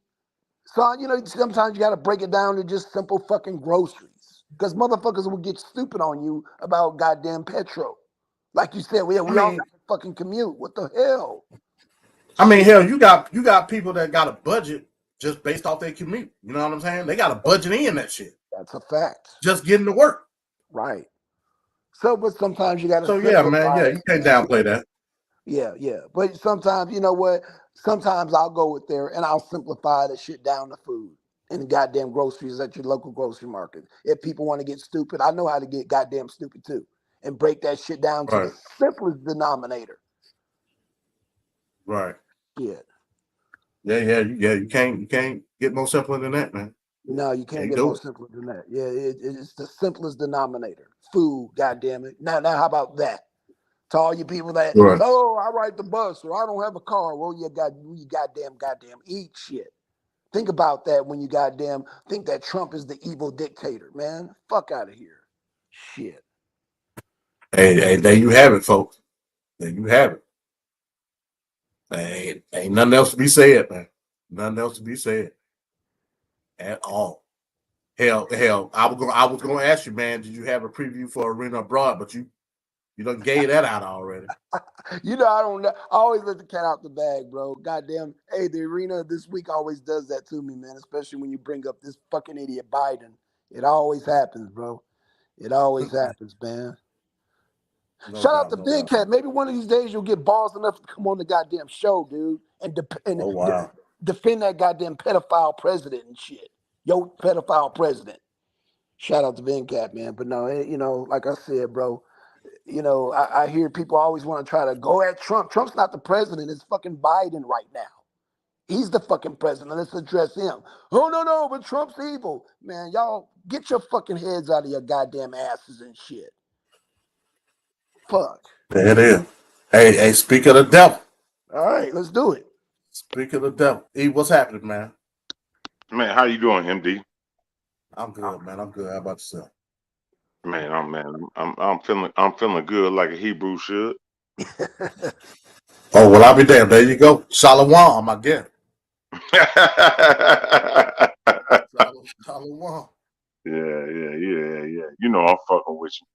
So sometimes you got to break it down to just simple fucking groceries. Because motherfuckers will get stupid on you about goddamn petrol. Like you said, we all got to fucking commute. What the hell? I mean, hell, you got people that got a budget just based off their commute. You know what I'm saying? They got a budget in that shit. That's a fact. Just getting to work. Right. So, but sometimes you got to. So yeah, man, yeah, you can't downplay that. Yeah. But sometimes, you know what? Sometimes I'll go there and I'll simplify the shit down to food and the goddamn groceries at your local grocery market. If people want to get stupid, I know how to get goddamn stupid too, and break that shit down to the simplest denominator. Right. Yeah. Yeah. You can't get more simpler than that, man. No, you can't get more simpler than that. Yeah, it's the simplest denominator. Food, goddamn it. Now, how about that? To all you people that, oh, I ride the bus or I don't have a car. Well, you goddamn eat shit. Think about that when you goddamn think that Trump is the evil dictator, man. Fuck out of here. Shit. Hey, there you have it, folks. There you have it. Ain't nothing else to be said, man. Nothing else to be said at all. Hell, I was gonna ask you, man, did you have a preview for Arena Abroad? But you You done gave that out already. You know, I don't know. I always let the cat out the bag, bro. Goddamn. Hey, the arena this week always does that to me, man. Especially when you bring up this fucking idiot Biden. It always happens, bro. It always happens, man. No Shout out doubt, to no Big doubt. Cat. Maybe one of these days you'll get balls enough to come on the goddamn show, dude, and, Oh wow. defend that goddamn pedophile president and shit. Yo, pedophile president. Shout out to Big Cat, man. But no, you know, like I said, bro, you know, I hear people always want to try to go at Trump. Trump's not the president. It's fucking Biden right now. He's the fucking president. Let's address him. Oh, no, but Trump's evil. Man, y'all get your fucking heads out of your goddamn asses and shit. Fuck. There it is. Hey, speak of the devil. All right, let's do it. Speak of the devil. E, what's happening, man? Man, how you doing, MD? I'm good, man. I'm good. How about yourself? Man, I'm feeling good like a Hebrew should. Oh, well, I'll be damned. There you go. Shalom, I guess. Shalom. Yeah. You know I'm fucking with you.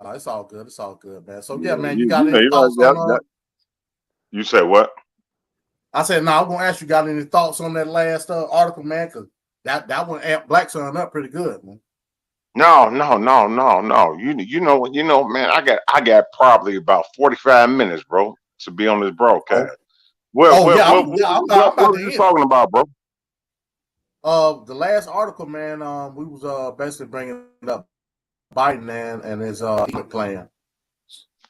No, it's all good. It's all good, man. So, Yeah, man, you got any you thoughts on You said what? I said, no, I'm going to ask you, got any thoughts on that last article, man? Because that one amped Black Sun up pretty good, man. No. You know, man, I got probably about 45 minutes, bro, to be on this broadcast. I'm What about were to you end. talking about, bro? The last article, man, we was basically bringing up Biden and his plan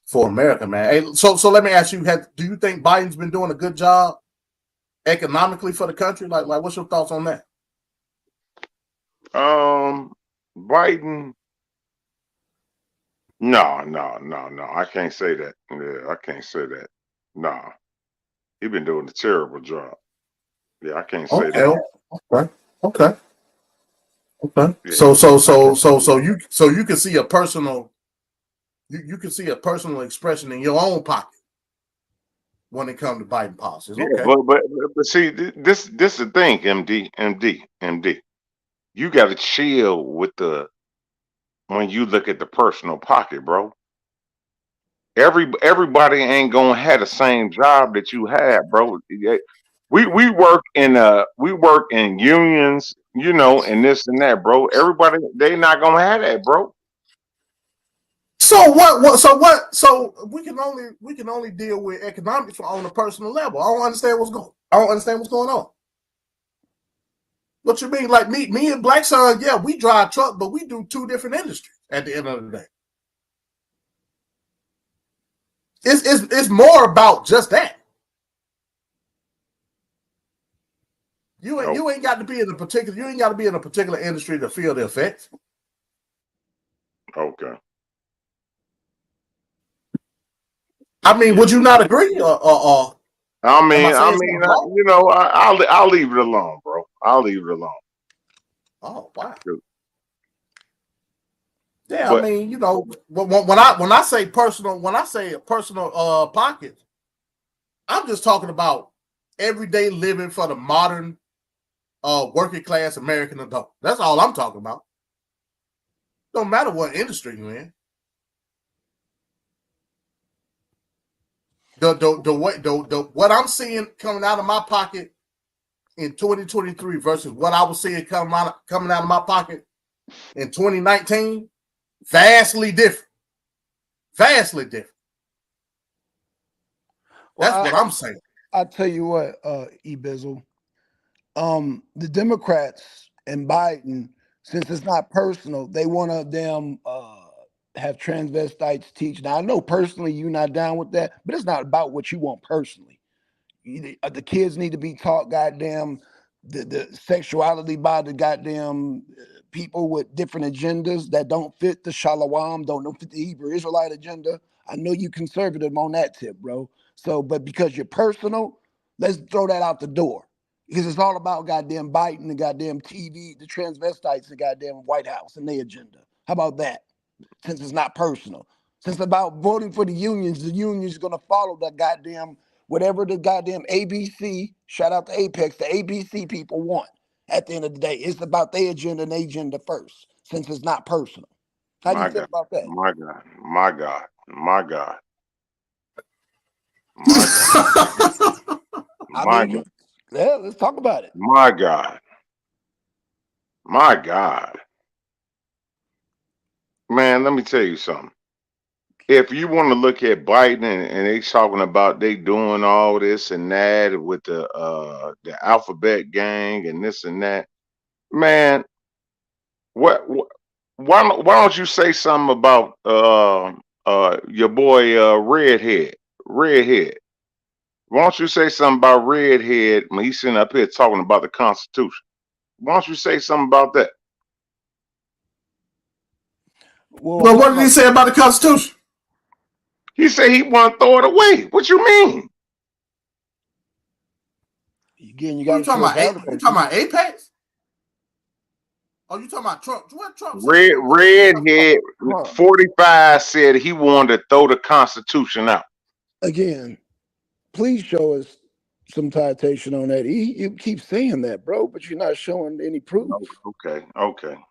for America, man. Hey, so let me ask you: do you think Biden's been doing a good job economically for the country? Like, what's your thoughts on that? Biden. No. I can't say that. Yeah, I can't say that. Nah, he been doing a terrible job. Yeah, I can't say that. Okay. Yeah. So you can see a personal, you can see a personal expression in your own pocket when it comes to Biden policies. Yeah, Okay. but see, this the thing, MD. You got to chill with when you look at the personal pocket, bro. Everybody ain't gonna have the same job that you have, bro. We work in unions, you know, and this and that, bro. Everybody they not gonna have that, bro. So what? So we can only deal with economics on a personal level. I don't understand what's going on. What you mean? Like me and Black Sun, yeah, we drive truck, but we do two different industries at the end of the day. It's more about just that. You ain't got to be in a particular industry to feel the effects. Okay. I mean, would you not agree? I mean, you know, I'll leave it alone, bro. I'll leave it alone. Oh wow. Yeah, but, I mean, you know, when I say personal, pocket, I'm just talking about everyday living for the modern working class American adult. That's all I'm talking about. Don't matter what industry you're in. What I'm seeing coming out of my pocket in 2023 versus what I was seeing coming out of my pocket in 2019, vastly different. Vastly different. That's what I'm saying. I tell you what, E-Bizzle, the Democrats and Biden, since it's not personal, they want to have transvestites teach. Now, I know personally you're not down with that, but it's not about what you want personally. The kids need to be taught goddamn the sexuality by the goddamn people with different agendas that don't fit the Shalom, don't fit the Hebrew Israelite agenda. I know you conservative on that tip, bro. So, but because you're personal, let's throw that out the door. Because it's all about goddamn Biden, the goddamn TV, the transvestites, the goddamn White House and their agenda. How about that? Since it's not personal. Since it's about voting for the union's gonna follow the goddamn whatever the goddamn ABC, shout out to Apex, the ABC people want. At the end of the day, it's about their agenda and their agenda first, since it's not personal. How do you feel about that? My God. My God. My God. I My mean, God. yeah, let's talk about it. My God. My God. Man, let me tell you something. If you want to look at Biden and they talking about they doing all this and that with the alphabet gang and this and that, man, what why don't you say something about your boy Redhead? Why don't you say something about Redhead when he's sitting up here talking about the Constitution? Why don't you say something about that? Well, Well, what hold did he on. say about the Constitution? He said he want to throw it away. What you mean? Again, you What got you to talking show us about? You talking advocacy. about Apex? Oh, you talking about Trump? What Trump said he gonna throw the Redhead Huh. 45 said he wanted to throw the Constitution out. Again, please show us some citation on that. You keep saying that, bro, but you're not showing any proof. Okay.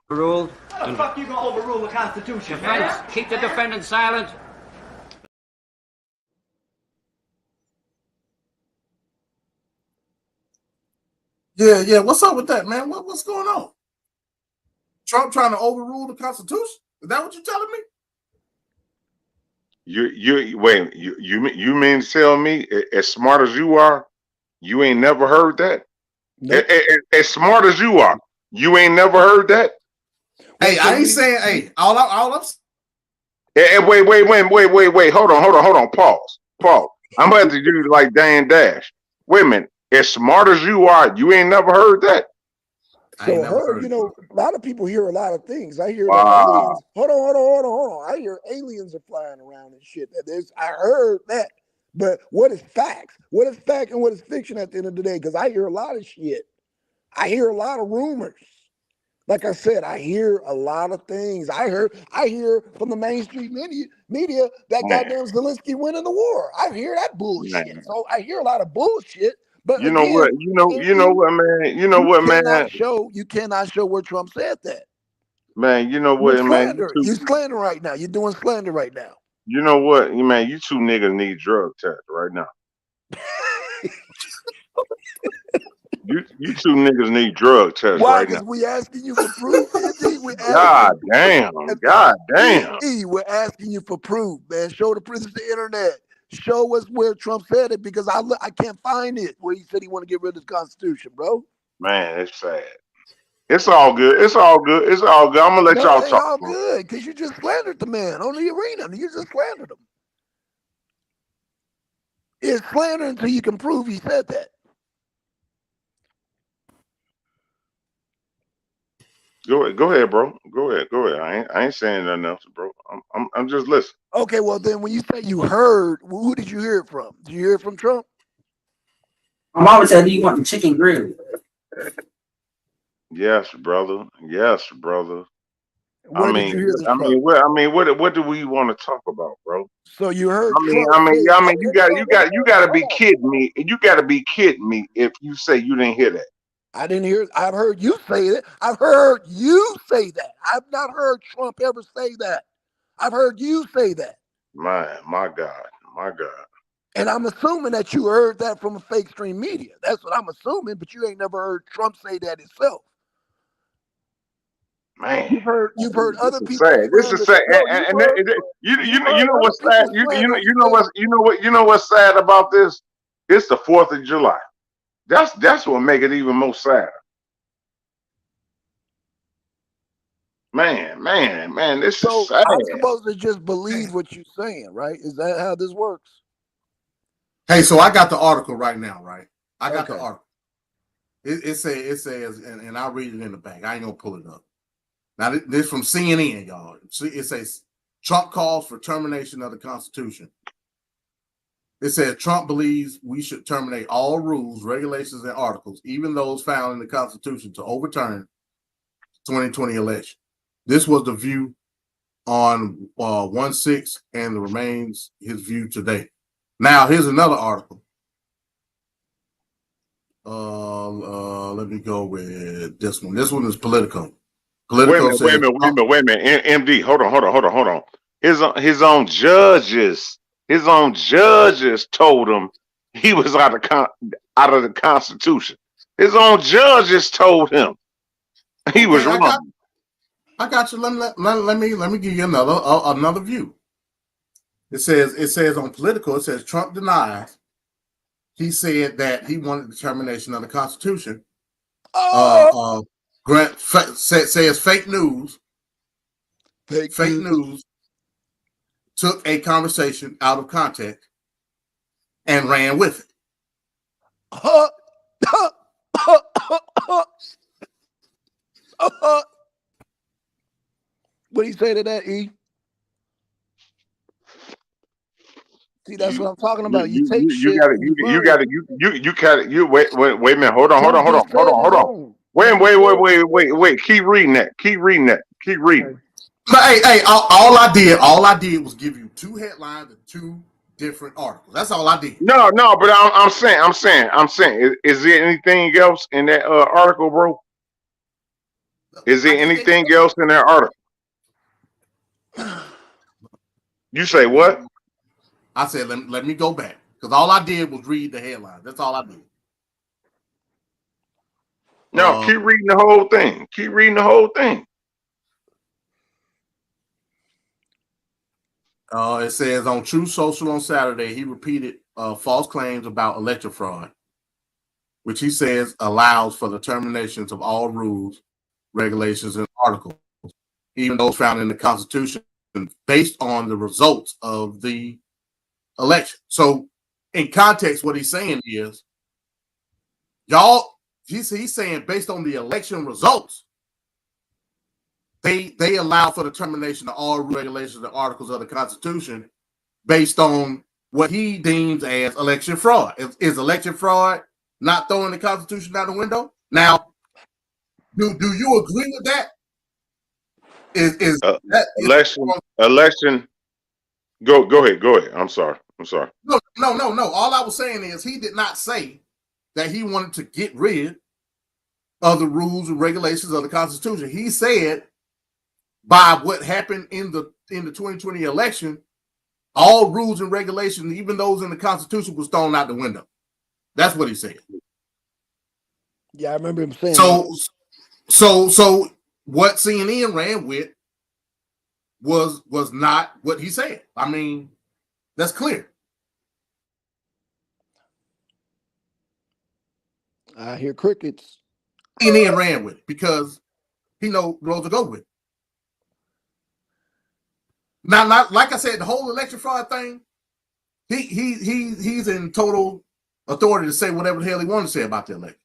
Ruled. How the fuck you gonna overrule the Constitution, man? Defense, keep the defendant silent. Yeah. What's up with that, man? What's going on? Trump trying to overrule the Constitution? Is that what you're telling me? You wait. You mean to tell me as smart as you are, you ain't never heard that? Nope. As smart as you are, you ain't never heard that? Hey, I ain't saying. Hey, all I'm. Wait. Hold on. Pause. I'm about to do like Dan Dash. Wait a minute. As smart as you are, you ain't never heard that? I ain't So never heard, heard you it. know, a lot of people hear a lot of things. I hear that Wow. aliens. Hold on. I hear aliens are flying around and shit. I heard that. But what is facts? What is fact and what is fiction at the end of the day? Because I hear a lot of shit. I hear a lot of rumors. Like I said, I hear a lot of things. I hear from the mainstream media that Man. goddamn Zelensky winning the war. I hear that bullshit. Man. So I hear a lot of bullshit. But You know what? again, You know what, man? You know what, man? you cannot show where Trump said that. Man, you know You're what, man? You're slandering right now. You're doing slander right now. You know what, man? You two niggas need drug tests right now. You two niggas need drug tests Why? right now. Because we asking you for proof, MD. We asking God damn. God damn. we're asking you for proof, man. Show the proof of the internet. Show us where Trump said it because I can't find it where he said he want to get rid of the Constitution, bro. Man, it's sad. It's all good. It's all good. I'm gonna let No, y'all it ain't talk. all good because you just slandered the man on the arena. You just slandered him. It's slander until you can prove he said that. Go ahead, bro. Go ahead. I ain't saying nothing else, bro. I'm just listening. Okay, well then when you say you heard, who did you hear it from? Did you hear it from Trump? My mama said, "Do you want the chicken grilled?" Yes, brother. Where did you hear this from? What do we want to talk about, bro? So you heard I mean, Trump say, you got to be kidding me. You got to be kidding me if you say you didn't hear that. I didn't hear. I've heard you say that. I've heard you say that. I've not heard Trump ever say that. I've heard you say that. My God. And I'm assuming that you heard that from a fake stream media. That's what I'm assuming, but you ain't never heard Trump say that himself. Man, You've heard other this is people sad. This is slander. sad. No, You know what's sad? other people You know what's sad about this? It's the 4th of July. That's what make it even more sad. Man, this is So sad. I'm supposed to just believe what you're saying, right? Is that how this works? Hey, so I got the article right now, right? I got the Okay. article. It says, and I'll read it in the back. I ain't gonna pull it up. Now this from CNN, y'all. See, it says Trump calls for termination of the Constitution. It says Trump believes we should terminate all rules, regulations, and articles, even those found in the Constitution, to overturn 2020 election. This was the view on 1/6 and remains his view today. Now, here's another article. Let me go with this one. This one is Politico. Wait a Politico says minute. MD, hold on. his own judges told him he was out of the Constitution. His own judges told him he was Okay, wrong. I got you. Let me give you another view. It says on Political, it says Trump denies. He said that he wanted the termination of the Constitution. Grant says fake news. Fake news took a conversation out of context and ran with it. What do you say to that, E? See, that's what I'm talking about. You take shit. Got it. Wait a minute. Hold on. Wait. Keep reading that. Okay. But hey, all I did was give you two headlines and two different articles. That's all I did. No, but I'm saying, is there anything else in that article, bro? Is there anything else in that article? You say what? I said, let me go back. Because all I did was read the headline. That's all I did. No, keep reading the whole thing. It says on True Social on Saturday, he repeated false claims about election fraud, which he says allows for the terminations of all rules, regulations, and articles, even those found in the Constitution, based on the results of the election. So, in context, what he's saying is, he's saying based on the election results, they allow for the termination of all regulations and articles of the Constitution based on what he deems as election fraud. Is election fraud not throwing the Constitution out the window? Now, do you agree with that? Is election? Go ahead. I'm sorry. No. All I was saying is he did not say that he wanted to get rid of the rules and regulations of the Constitution. He said by what happened in the 2020 election, all rules and regulations, even those in the Constitution, was thrown out the window. That's what he said. Yeah, I remember him saying. So what CNN ran with was not what he said. I mean, that's clear. I hear crickets. CNN ran with it because he knows to go with it. Now, like I said, the whole election fraud thing, he's in total authority to say whatever the hell he wanted to say about the election.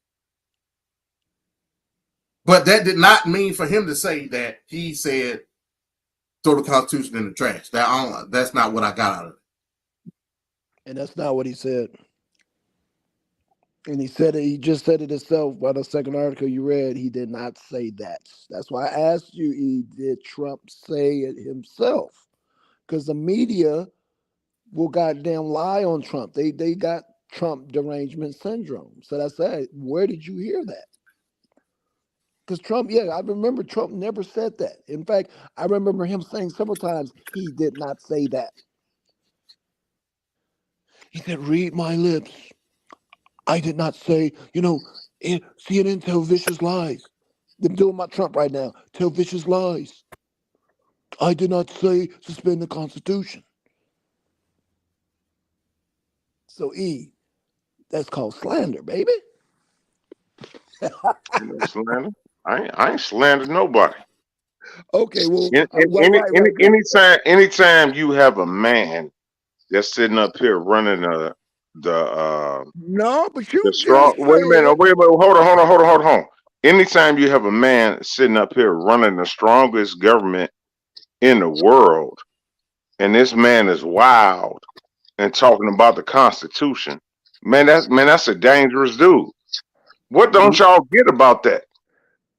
But that did not mean for him to say that he said throw the Constitution in the trash. That's not what I got out of it. And that's not what he said. And he just said it himself by the second article you read. He did not say that. That's why I asked you, did Trump say it himself? Because the media will goddamn lie on Trump. They got Trump derangement syndrome. So that's that. Where did you hear that? Because Trump, I remember Trump never said that. In fact, I remember him saying several times he did not say that. He said, read my lips. I did not say, CNN tell vicious lies. They're doing my Trump right now. Tell vicious lies. I did not say suspend the Constitution. So, that's called slander, baby. Slander? I ain't slandered nobody. Okay, well, anytime you have a man that's sitting up here running the no, but you the strong. Wait a minute. Hold on. Anytime you have a man sitting up here running the strongest government in the world, and this man is wild and talking about the Constitution, that's a dangerous dude. What don't y'all get about that?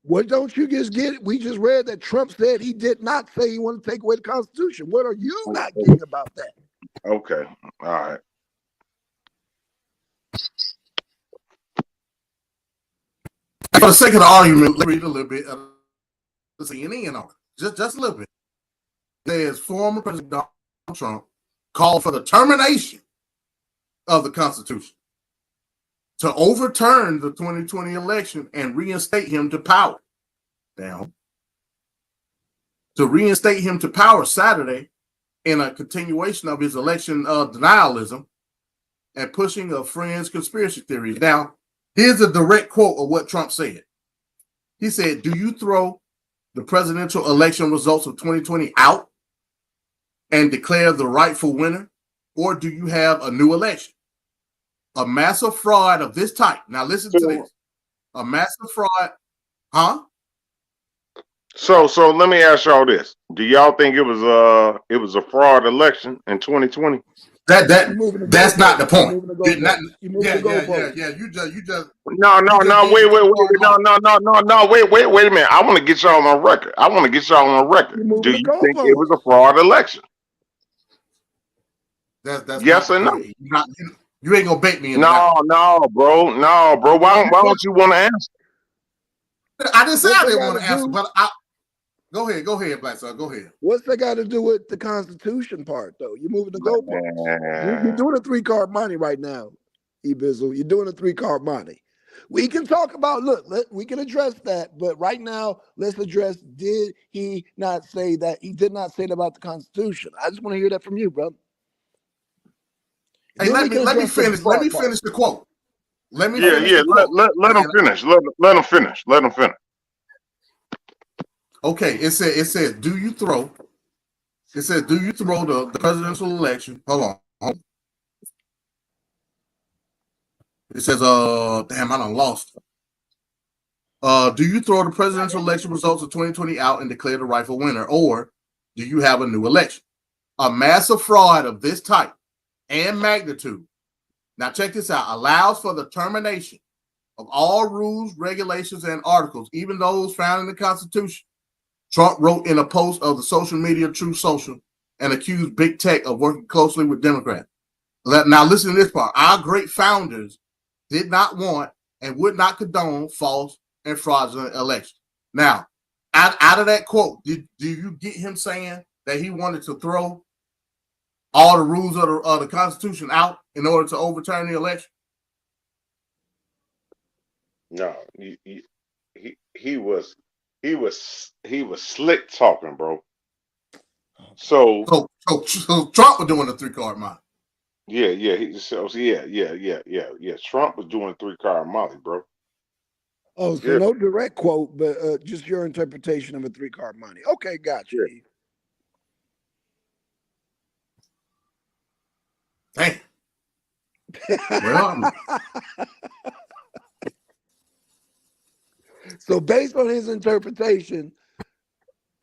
What don't you just get? We just read that Trump said he did not say he wanted to take away the Constitution. What are you not getting about that? Okay. All right. For the sake of the argument, let's read a little bit of the CNN on it. Just a little bit. says former President Donald Trump called for the termination of the Constitution to overturn the 2020 election and reinstate him to power. Down. To reinstate him to power Saturday in a continuation of his election denialism and pushing of friends' conspiracy theories. Now, here's a direct quote of what Trump said. He said, "Do you throw the presidential election results of 2020 out and declare the rightful winner, or do you have a new election? A massive fraud of this type." Now listen to this. A massive fraud, huh? So let me ask y'all this: do y'all think it was a fraud election in 2020? That's not the point. Yeah. You just No, wait a minute. I want to get y'all on record. Do you think it was a fraud election? that's Yes not or the no? point. You ain't gonna bait me in No, bro. Why don't you want to answer? I didn't say What's I didn't that want to gotta answer, do? but go ahead, Black Star. Go ahead. What's that got to do with the Constitution part, though? You're moving the goalposts. You're Man. doing a 3-card money right now, Ebizzle. You're doing a 3-card money. We can talk about, we can address that, but right now, let's address, did he not say that? He did not say that about the Constitution. I just want to hear that from you, bro. Hey, Then let we can me address the finish. Let me fraud part. finish the quote. Let me Yeah. finish the quote. Let him finish. Let him finish. Let him finish. Okay, it says, do you throw the presidential election? Hold on. It says, damn, I done lost it. Do you throw the presidential election results of 2020 out and declare the rightful winner, or do you have a new election? A massive fraud of this type and magnitude. Now check this out. Allows for the termination of all rules, regulations, and articles, even those found in the Constitution. Trump wrote in a post of the social media Truth Social and accused big tech of working closely with Democrats. Now listen to this part. Our great founders did not want and would not condone false and fraudulent elections. Now, out of that quote, do you get him saying that he wanted to throw all the rules of the Constitution out in order to overturn the election? No, he was slick talking, bro. So Trump was doing the 3-card money. yeah. Trump was doing 3-card Molly, bro. Oh, so Yeah. no direct quote, but just your interpretation of a 3-card money. Okay, gotcha. Yeah. Damn. Well, So based on his interpretation,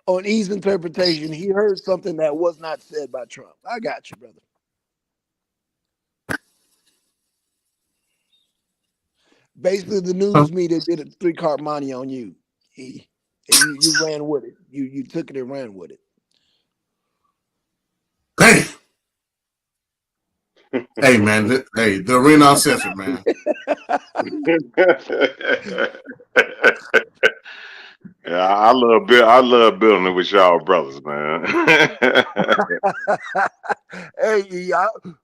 on E's interpretation, he heard something that was not said by Trump. I got you, brother. Basically, the news media did a 3-card money on you. And you ran with it. You took it and ran with it. damn. Hey man, the Arena Uncensored, man. Yeah, I love building it with y'all brothers, man. Hey, E,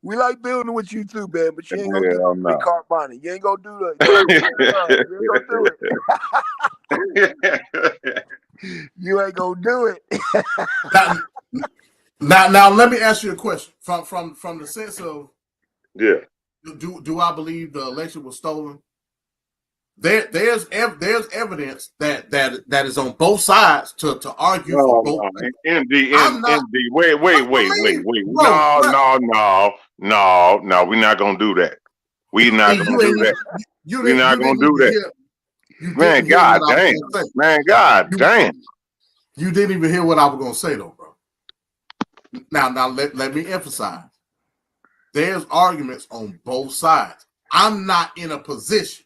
we like building with you too, man, but you ain't gonna do Hell no no. 3-card money. You ain't gonna do that. You ain't gonna do it. You ain't gonna do it. Now, let me ask you a question from the sense of, Yeah. do I believe the election was stolen? There's evidence that is on both sides to argue for both. ND. Wait. Bro, No. We're not gonna do that. We're not gonna do that. We're not gonna do that. Man, god damn. You didn't even hear what I was gonna say though, bro. Now let me emphasize. There's arguments on both sides. I'm not in a position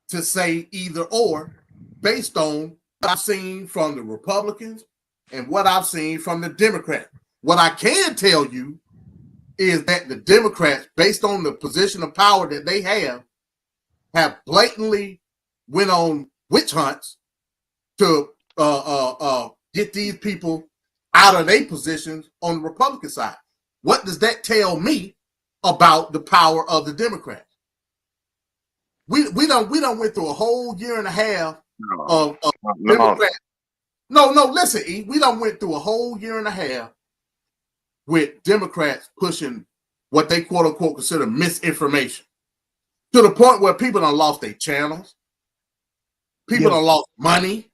to say either or based on what I've seen from the Republicans and what I've seen from the Democrats. What I can tell you is that the Democrats, based on the position of power that they have blatantly went on witch hunts to get these people out of their positions on the Republican side. What does that tell me about the power of the Democrats? We don't went through a whole year and a half of Democrats. No, listen, E. We done went through a whole year and a half with Democrats pushing what they quote unquote consider misinformation to the point where people done lost their channels. People done lost money.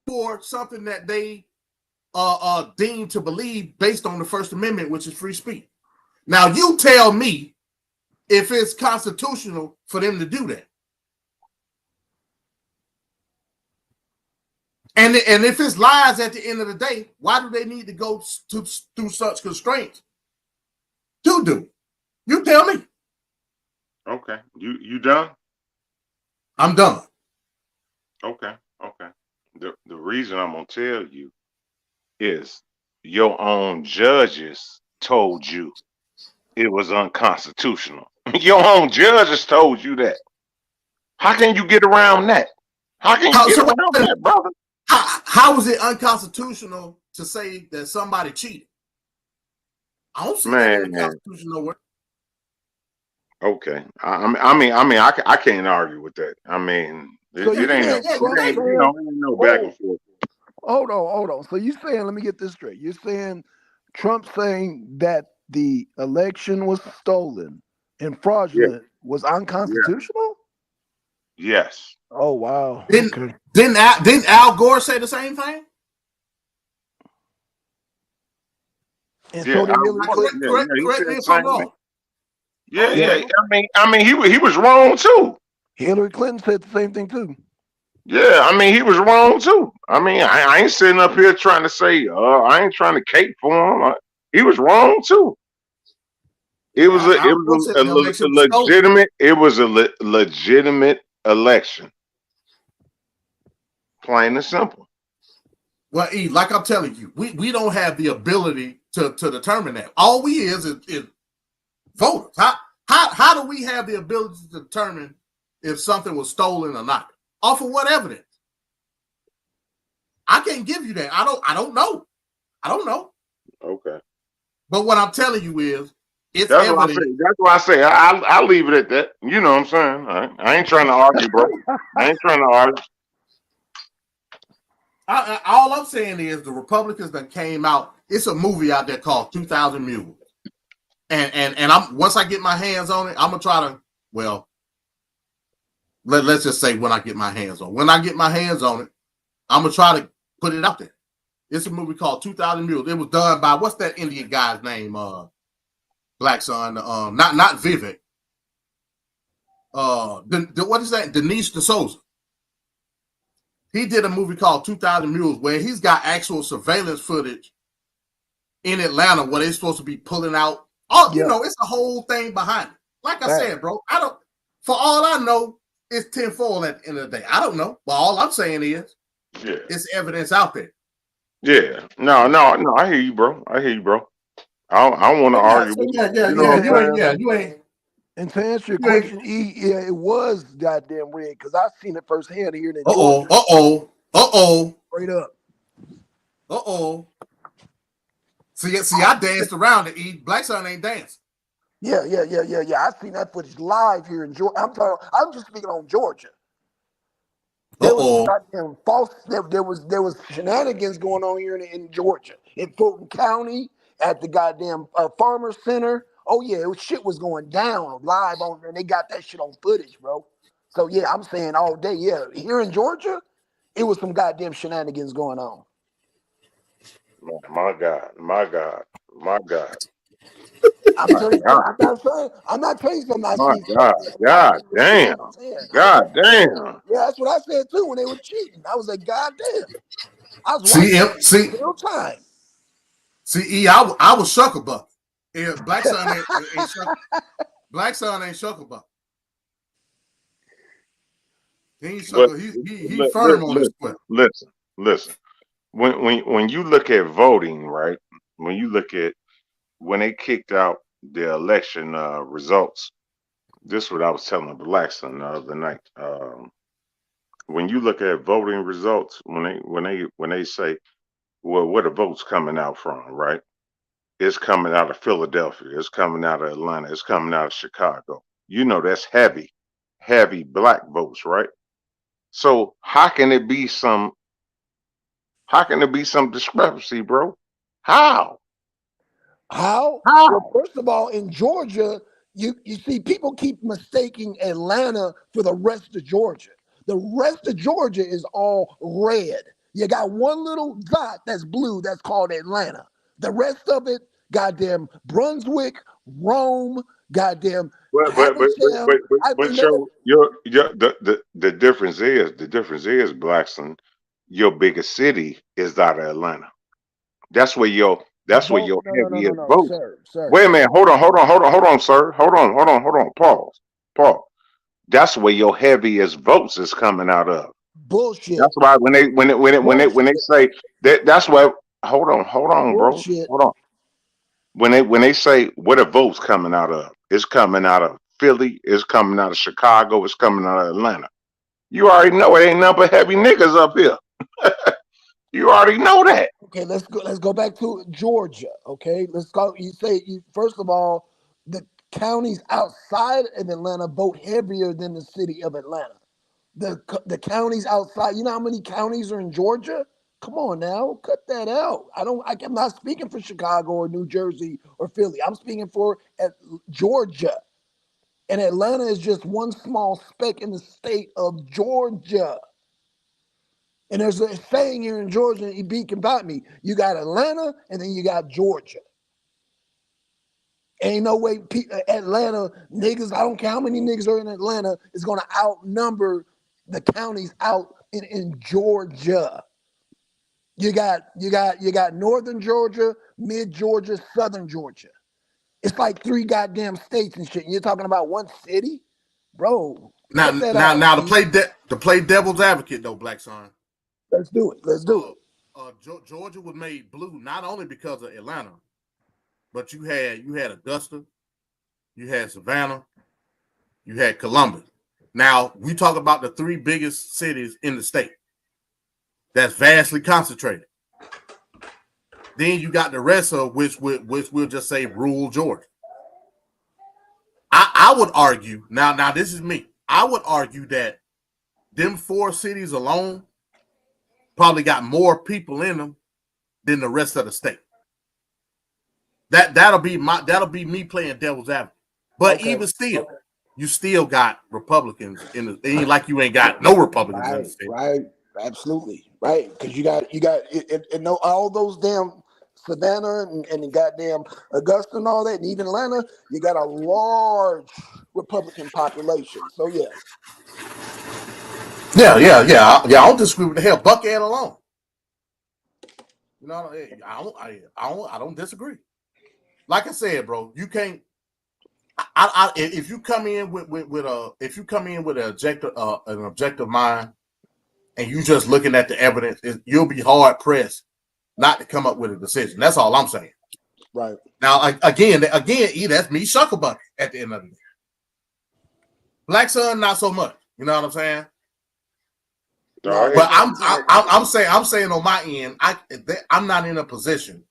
For something that they deem to believe based on the First Amendment, which is free speech. Now, you tell me if it's constitutional for them to do that. And if it's lies at the end of the day, why do they need to go through such constraints to do? You tell me. Okay. You done? I'm done. Okay. The reason I'm gonna tell you is your own judges told you it was unconstitutional. Your own judges told you that. How can you get around that? How can you get around that, brother? How is it unconstitutional to say that somebody cheated? I don't see that in the Constitution nowhere. Okay. I can't argue with that. I mean, it ain't no back and forth. Hold on. So you saying, let me get this straight. You're saying Trump saying that the election was stolen and fraudulent was unconstitutional? Yes. Oh wow. Didn't Al Gore say the same thing? And so did Hillary Clinton. Correct me if I'm wrong. Yeah. I mean, he was wrong too. Hillary Clinton said the same thing too. Yeah, I mean, he was wrong too. I mean, I ain't sitting up here trying to say, I ain't trying to cape for him. He was wrong too. It was a legitimate election. Plain and simple. Well, E, like I'm telling you, we don't have the ability to determine that. All we is voters. How do we have the ability to determine if something was stolen or not? Off of what evidence? I can't give you that. I don't know. Okay. But what I'm telling you is, it's that's evident. That's why I say I'll leave it at that. You know what I'm saying? I ain't trying to argue, bro. I ain't trying to argue. All I'm saying is the Republicans that came out. It's a movie out there called 2,000 Mules, and I'm once I get my hands on it, I'm gonna try to. Well, let's just say when I get my hands on it, I'm gonna try to put it out there. It's a movie called 2,000 Mules. It was done by what's that Indian guy's name? Black Son. Not Vivek. What is that? Denise D'Souza. He did a movie called 2,000 Mules where he's got actual surveillance footage in Atlanta where they're supposed to be pulling out. You know, it's a whole thing behind it. Like I said, bro, for all I know, it's tenfold at the end of the day. I don't know. But all I'm saying is, it's evidence out there. Yeah. No, I hear you, bro. I don't want to argue. You ain't. And to answer your question, it was goddamn rigged because I've seen it firsthand here in Georgia. Straight up. See, I danced around it. E. Black Son ain't dancing. Yeah. I've seen that footage live here in Georgia. I'm just speaking on Georgia. There was goddamn false. There was shenanigans going on here in Georgia, in Fulton County, at the goddamn Farmer Center. Oh yeah, shit was going down live on, and they got that shit on footage, bro. So yeah, I'm saying all day. Yeah, here in Georgia, it was some goddamn shenanigans going on. My God. I'm telling you, I'm not telling you something. God damn. Yeah, that's what I said too when they were cheating. I was like, God damn. I was watching real time. See, E, I was Shucklebuck. Yeah, Black Son ain't Black Son ain't Shucklebuck. He ain't Shuckle. He firm on his foot. Listen. When you look at voting, right? When you look at when they kicked out the election results, this is what I was telling Black Son the other night. when you look at voting results, when they say, well, where the votes coming out from, right? It's coming out of Philadelphia. It's coming out of Atlanta. It's coming out of Chicago. You know that's heavy black votes, right? So how can there be some discrepancy, bro? How? How? Well, How? first of all, in Georgia, you see people keep mistaking Atlanta for the rest of Georgia. The rest of Georgia is all red. You got one little dot that's blue that's called Atlanta. The rest of it, goddamn Brunswick, Rome, goddamn Habersham. I mean, But your the difference is Blackson, your biggest city is out of Atlanta. That's where your that's where no, your no, no, no, no, heaviest no, vote. sir. Wait a minute, hold on, sir. Hold on. Pause. That's where your heaviest votes is coming out of. Bullshit, That's why when they bullshit, say that's why hold on, bro. bullshit. Hold on. When they say where the votes coming out of, it's coming out of Philly, it's coming out of Chicago, it's coming out of Atlanta. You already know it ain't nothing but heavy niggas up here. You already know that. Okay, let's go. Let's go back to Georgia. Okay, let's go. First of all, the counties outside of Atlanta vote heavier than the city of Atlanta. The counties outside. You know how many counties are in Georgia? Come on now, cut that out. I'm not speaking for Chicago or New Jersey or Philly. I'm speaking for Georgia, and Atlanta is just one small speck in the state of Georgia. And there's a saying here in Georgia, and EB can bite me. You got Atlanta, and then you got Georgia. Ain't no way Atlanta niggas, I don't care how many niggas are in Atlanta, is going to outnumber the counties out in Georgia. You got northern Georgia, mid Georgia, southern Georgia. It's like 3 goddamn states and shit. And you're talking about one city? Bro, cut that out. Now to play devil's advocate though, Black Son. Let's do it. Let's do it. Georgia was made blue not only because of Atlanta, but you had Augusta, you had Savannah, you had Columbus. Now we talk about the 3 biggest cities in the state. That's vastly concentrated. Then you got the rest of which we'll just say rural Georgia. I would argue now this is me. I would argue that them 4 cities alone probably got more people in them than the rest of the state. That'll be me playing devil's advocate. But Okay. even still, you still got Republicans in the. It ain't like you ain't got no Republicans in the state. Right, absolutely, right. Because you got and know all those damn Savannah and the goddamn Augusta and all that, and even Atlanta, you got a large Republican population. So yeah, Yeah. I don't disagree with the hell. Buckhead alone. You know, I don't disagree. Like I said, bro, you can't. If you come in with an objective mind, and you just looking at the evidence, you'll be hard pressed not to come up with a decision. That's all I'm saying. right. Now, again, that's me Shucklebuck at the end of the day. Black Sun, not so much. You know what I'm saying? No, But I'm saying on my end, I'm not in a position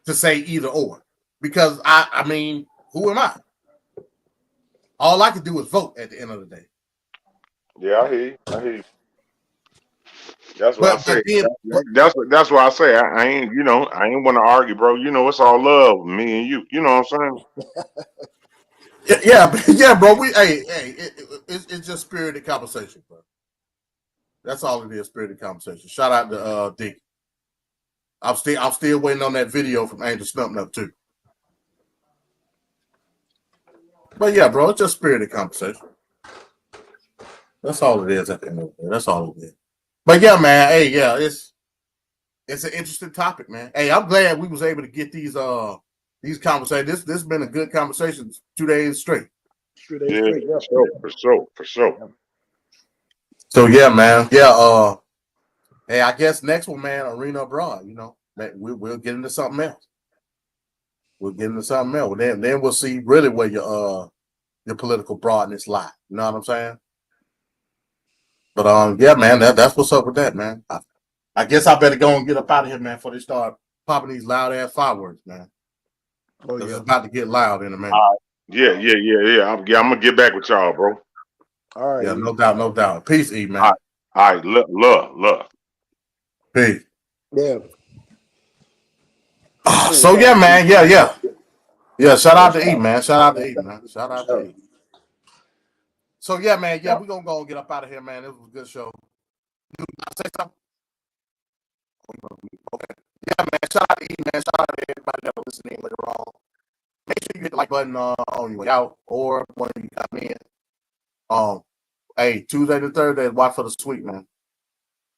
to say either or because I mean, who am I? All I can do is vote at the end of the day. yeah, I hear you. That's what I But say. then, That's what I say. I ain't I ain't want to argue, bro. You know, it's all love, me and you. You know what I'm saying? yeah, bro. It's just spirited conversation, bro. That's all it is, spirited conversation. Shout out to Dick. I'm still waiting on that video from Angel Stumping Up too. But yeah, bro, it's just spirited conversation. That's all it is at the end of the day. That's all it is. But yeah, man. Hey, yeah, it's an interesting topic, man. Hey, I'm glad we was able to get these conversations. This has been a good conversation 2 days straight. Yeah, for sure. So yeah, man. Yeah, hey, I guess next one, man, Arena Abroad, you know. We'll get into something else. Then we'll see really where your political broadness lie. You know what I'm saying? But yeah, man, that's what's up with that, man. I guess I better go and get up out of here, man, before they start popping these loud ass fireworks, man. Oh 'Cause yeah. it's about to get loud in a minute. Yeah. I'm gonna get back with y'all, bro. All right. Yeah, no doubt, no doubt. Peace, E, man. All right, love. Peace. Yeah. So yeah, man, yeah. Shout out to E, man. Shout out to E, man. Shout out to E. So yeah, man, we're gonna go and get up out of here, man. It was a good show. You say something? Okay. Yeah, man. Shout out to E, man. Shout out to everybody that was listening later on. Make sure you hit the like button on your way out or when you come in. Hey, Tuesday to Thursday, watch for the sweep, man.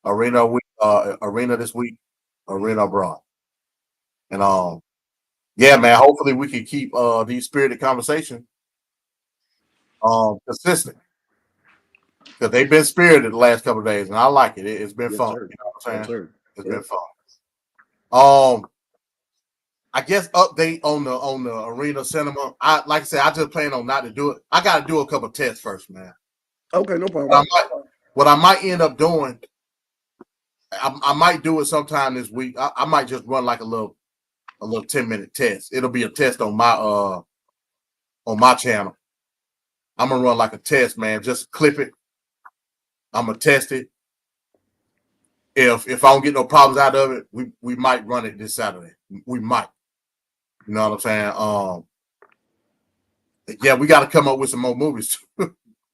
Arena this week, arena abroad. And yeah, man, hopefully we can keep these spirited conversations consistent. Because they've been spirited the last couple of days, and I like it. It's been fun. Sir. You know what I'm saying? Sir. It's been fun. I guess update on the arena cinema. I said, I just plan on not to do it. I gotta do a couple of tests first, man. Okay, no problem. What I might end up doing, I might do it sometime this week. I might just run like a little 10-minute test. It'll be a test on my channel. I'm gonna run like a test, man. Just clip it. I'm gonna test it. If I don't get no problems out of it, we might run it this Saturday. We might. You know what I'm saying? Yeah, we got to come up with some more movies.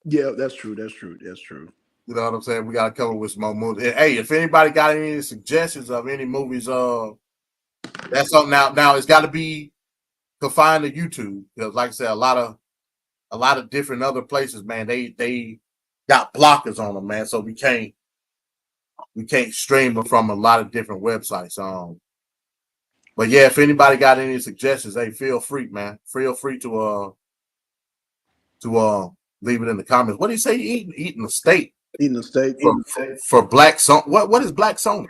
Yeah, that's true. You know what I'm saying? We got to come up with some more movies. And, hey, if anybody got any suggestions of any movies, that's something now it's got to be confined to YouTube because, like I said, a lot of different other places, man, they got blockers on them, man, so we can't stream them from a lot of different websites. But yeah, if anybody got any suggestions, hey, feel free, man. Feel free to leave it in the comments. What do you say? Eating a steak? Eating a steak for black son. What is black sonus?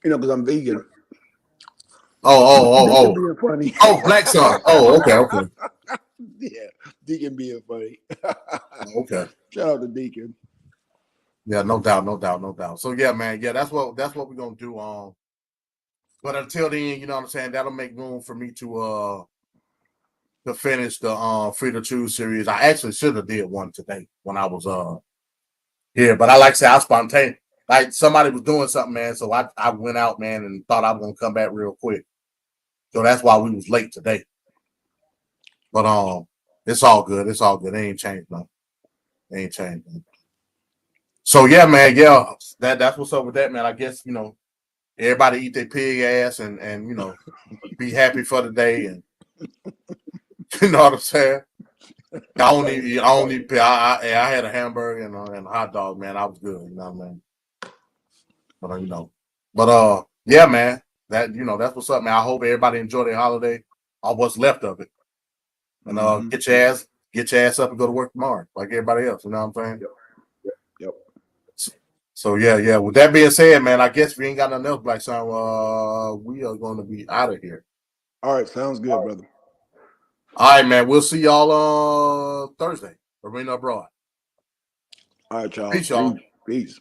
You know, because I'm vegan. Oh. Being funny. Oh, black son. Oh, okay. Yeah, Deacon being funny. Okay. Shout out to Deacon. Yeah, no doubt. So yeah, man, that's what we're gonna do. But until then, you know what I'm saying, that'll make room for me to finish the Free to Choose series. I actually should have did one today when I was here, but I like to say I spontaneous. Like somebody was doing something, man. So I went out, man, and thought I was gonna come back real quick. So that's why we was late today. But it's all good. It ain't changed, man. So yeah, man, that's what's up with that, man. I guess, you know, everybody eat their pig ass and you know, be happy for the day, and you know what I'm saying. I had a hamburger and a hot dog, man. I was good, you know what I mean. But yeah, man. That, you know, that's what's up, man. I hope everybody enjoyed their holiday, or what's left of it, and get your ass up and go to work tomorrow, like everybody else. You know what I'm saying? Yep. So yeah. With that being said, man, I guess we ain't got nothing else, Black Son. We are going to be out of here. All right, sounds good, brother. All right, man. We'll see y'all Thursday. Arena Abroad. All right, y'all. Peace, y'all. Peace.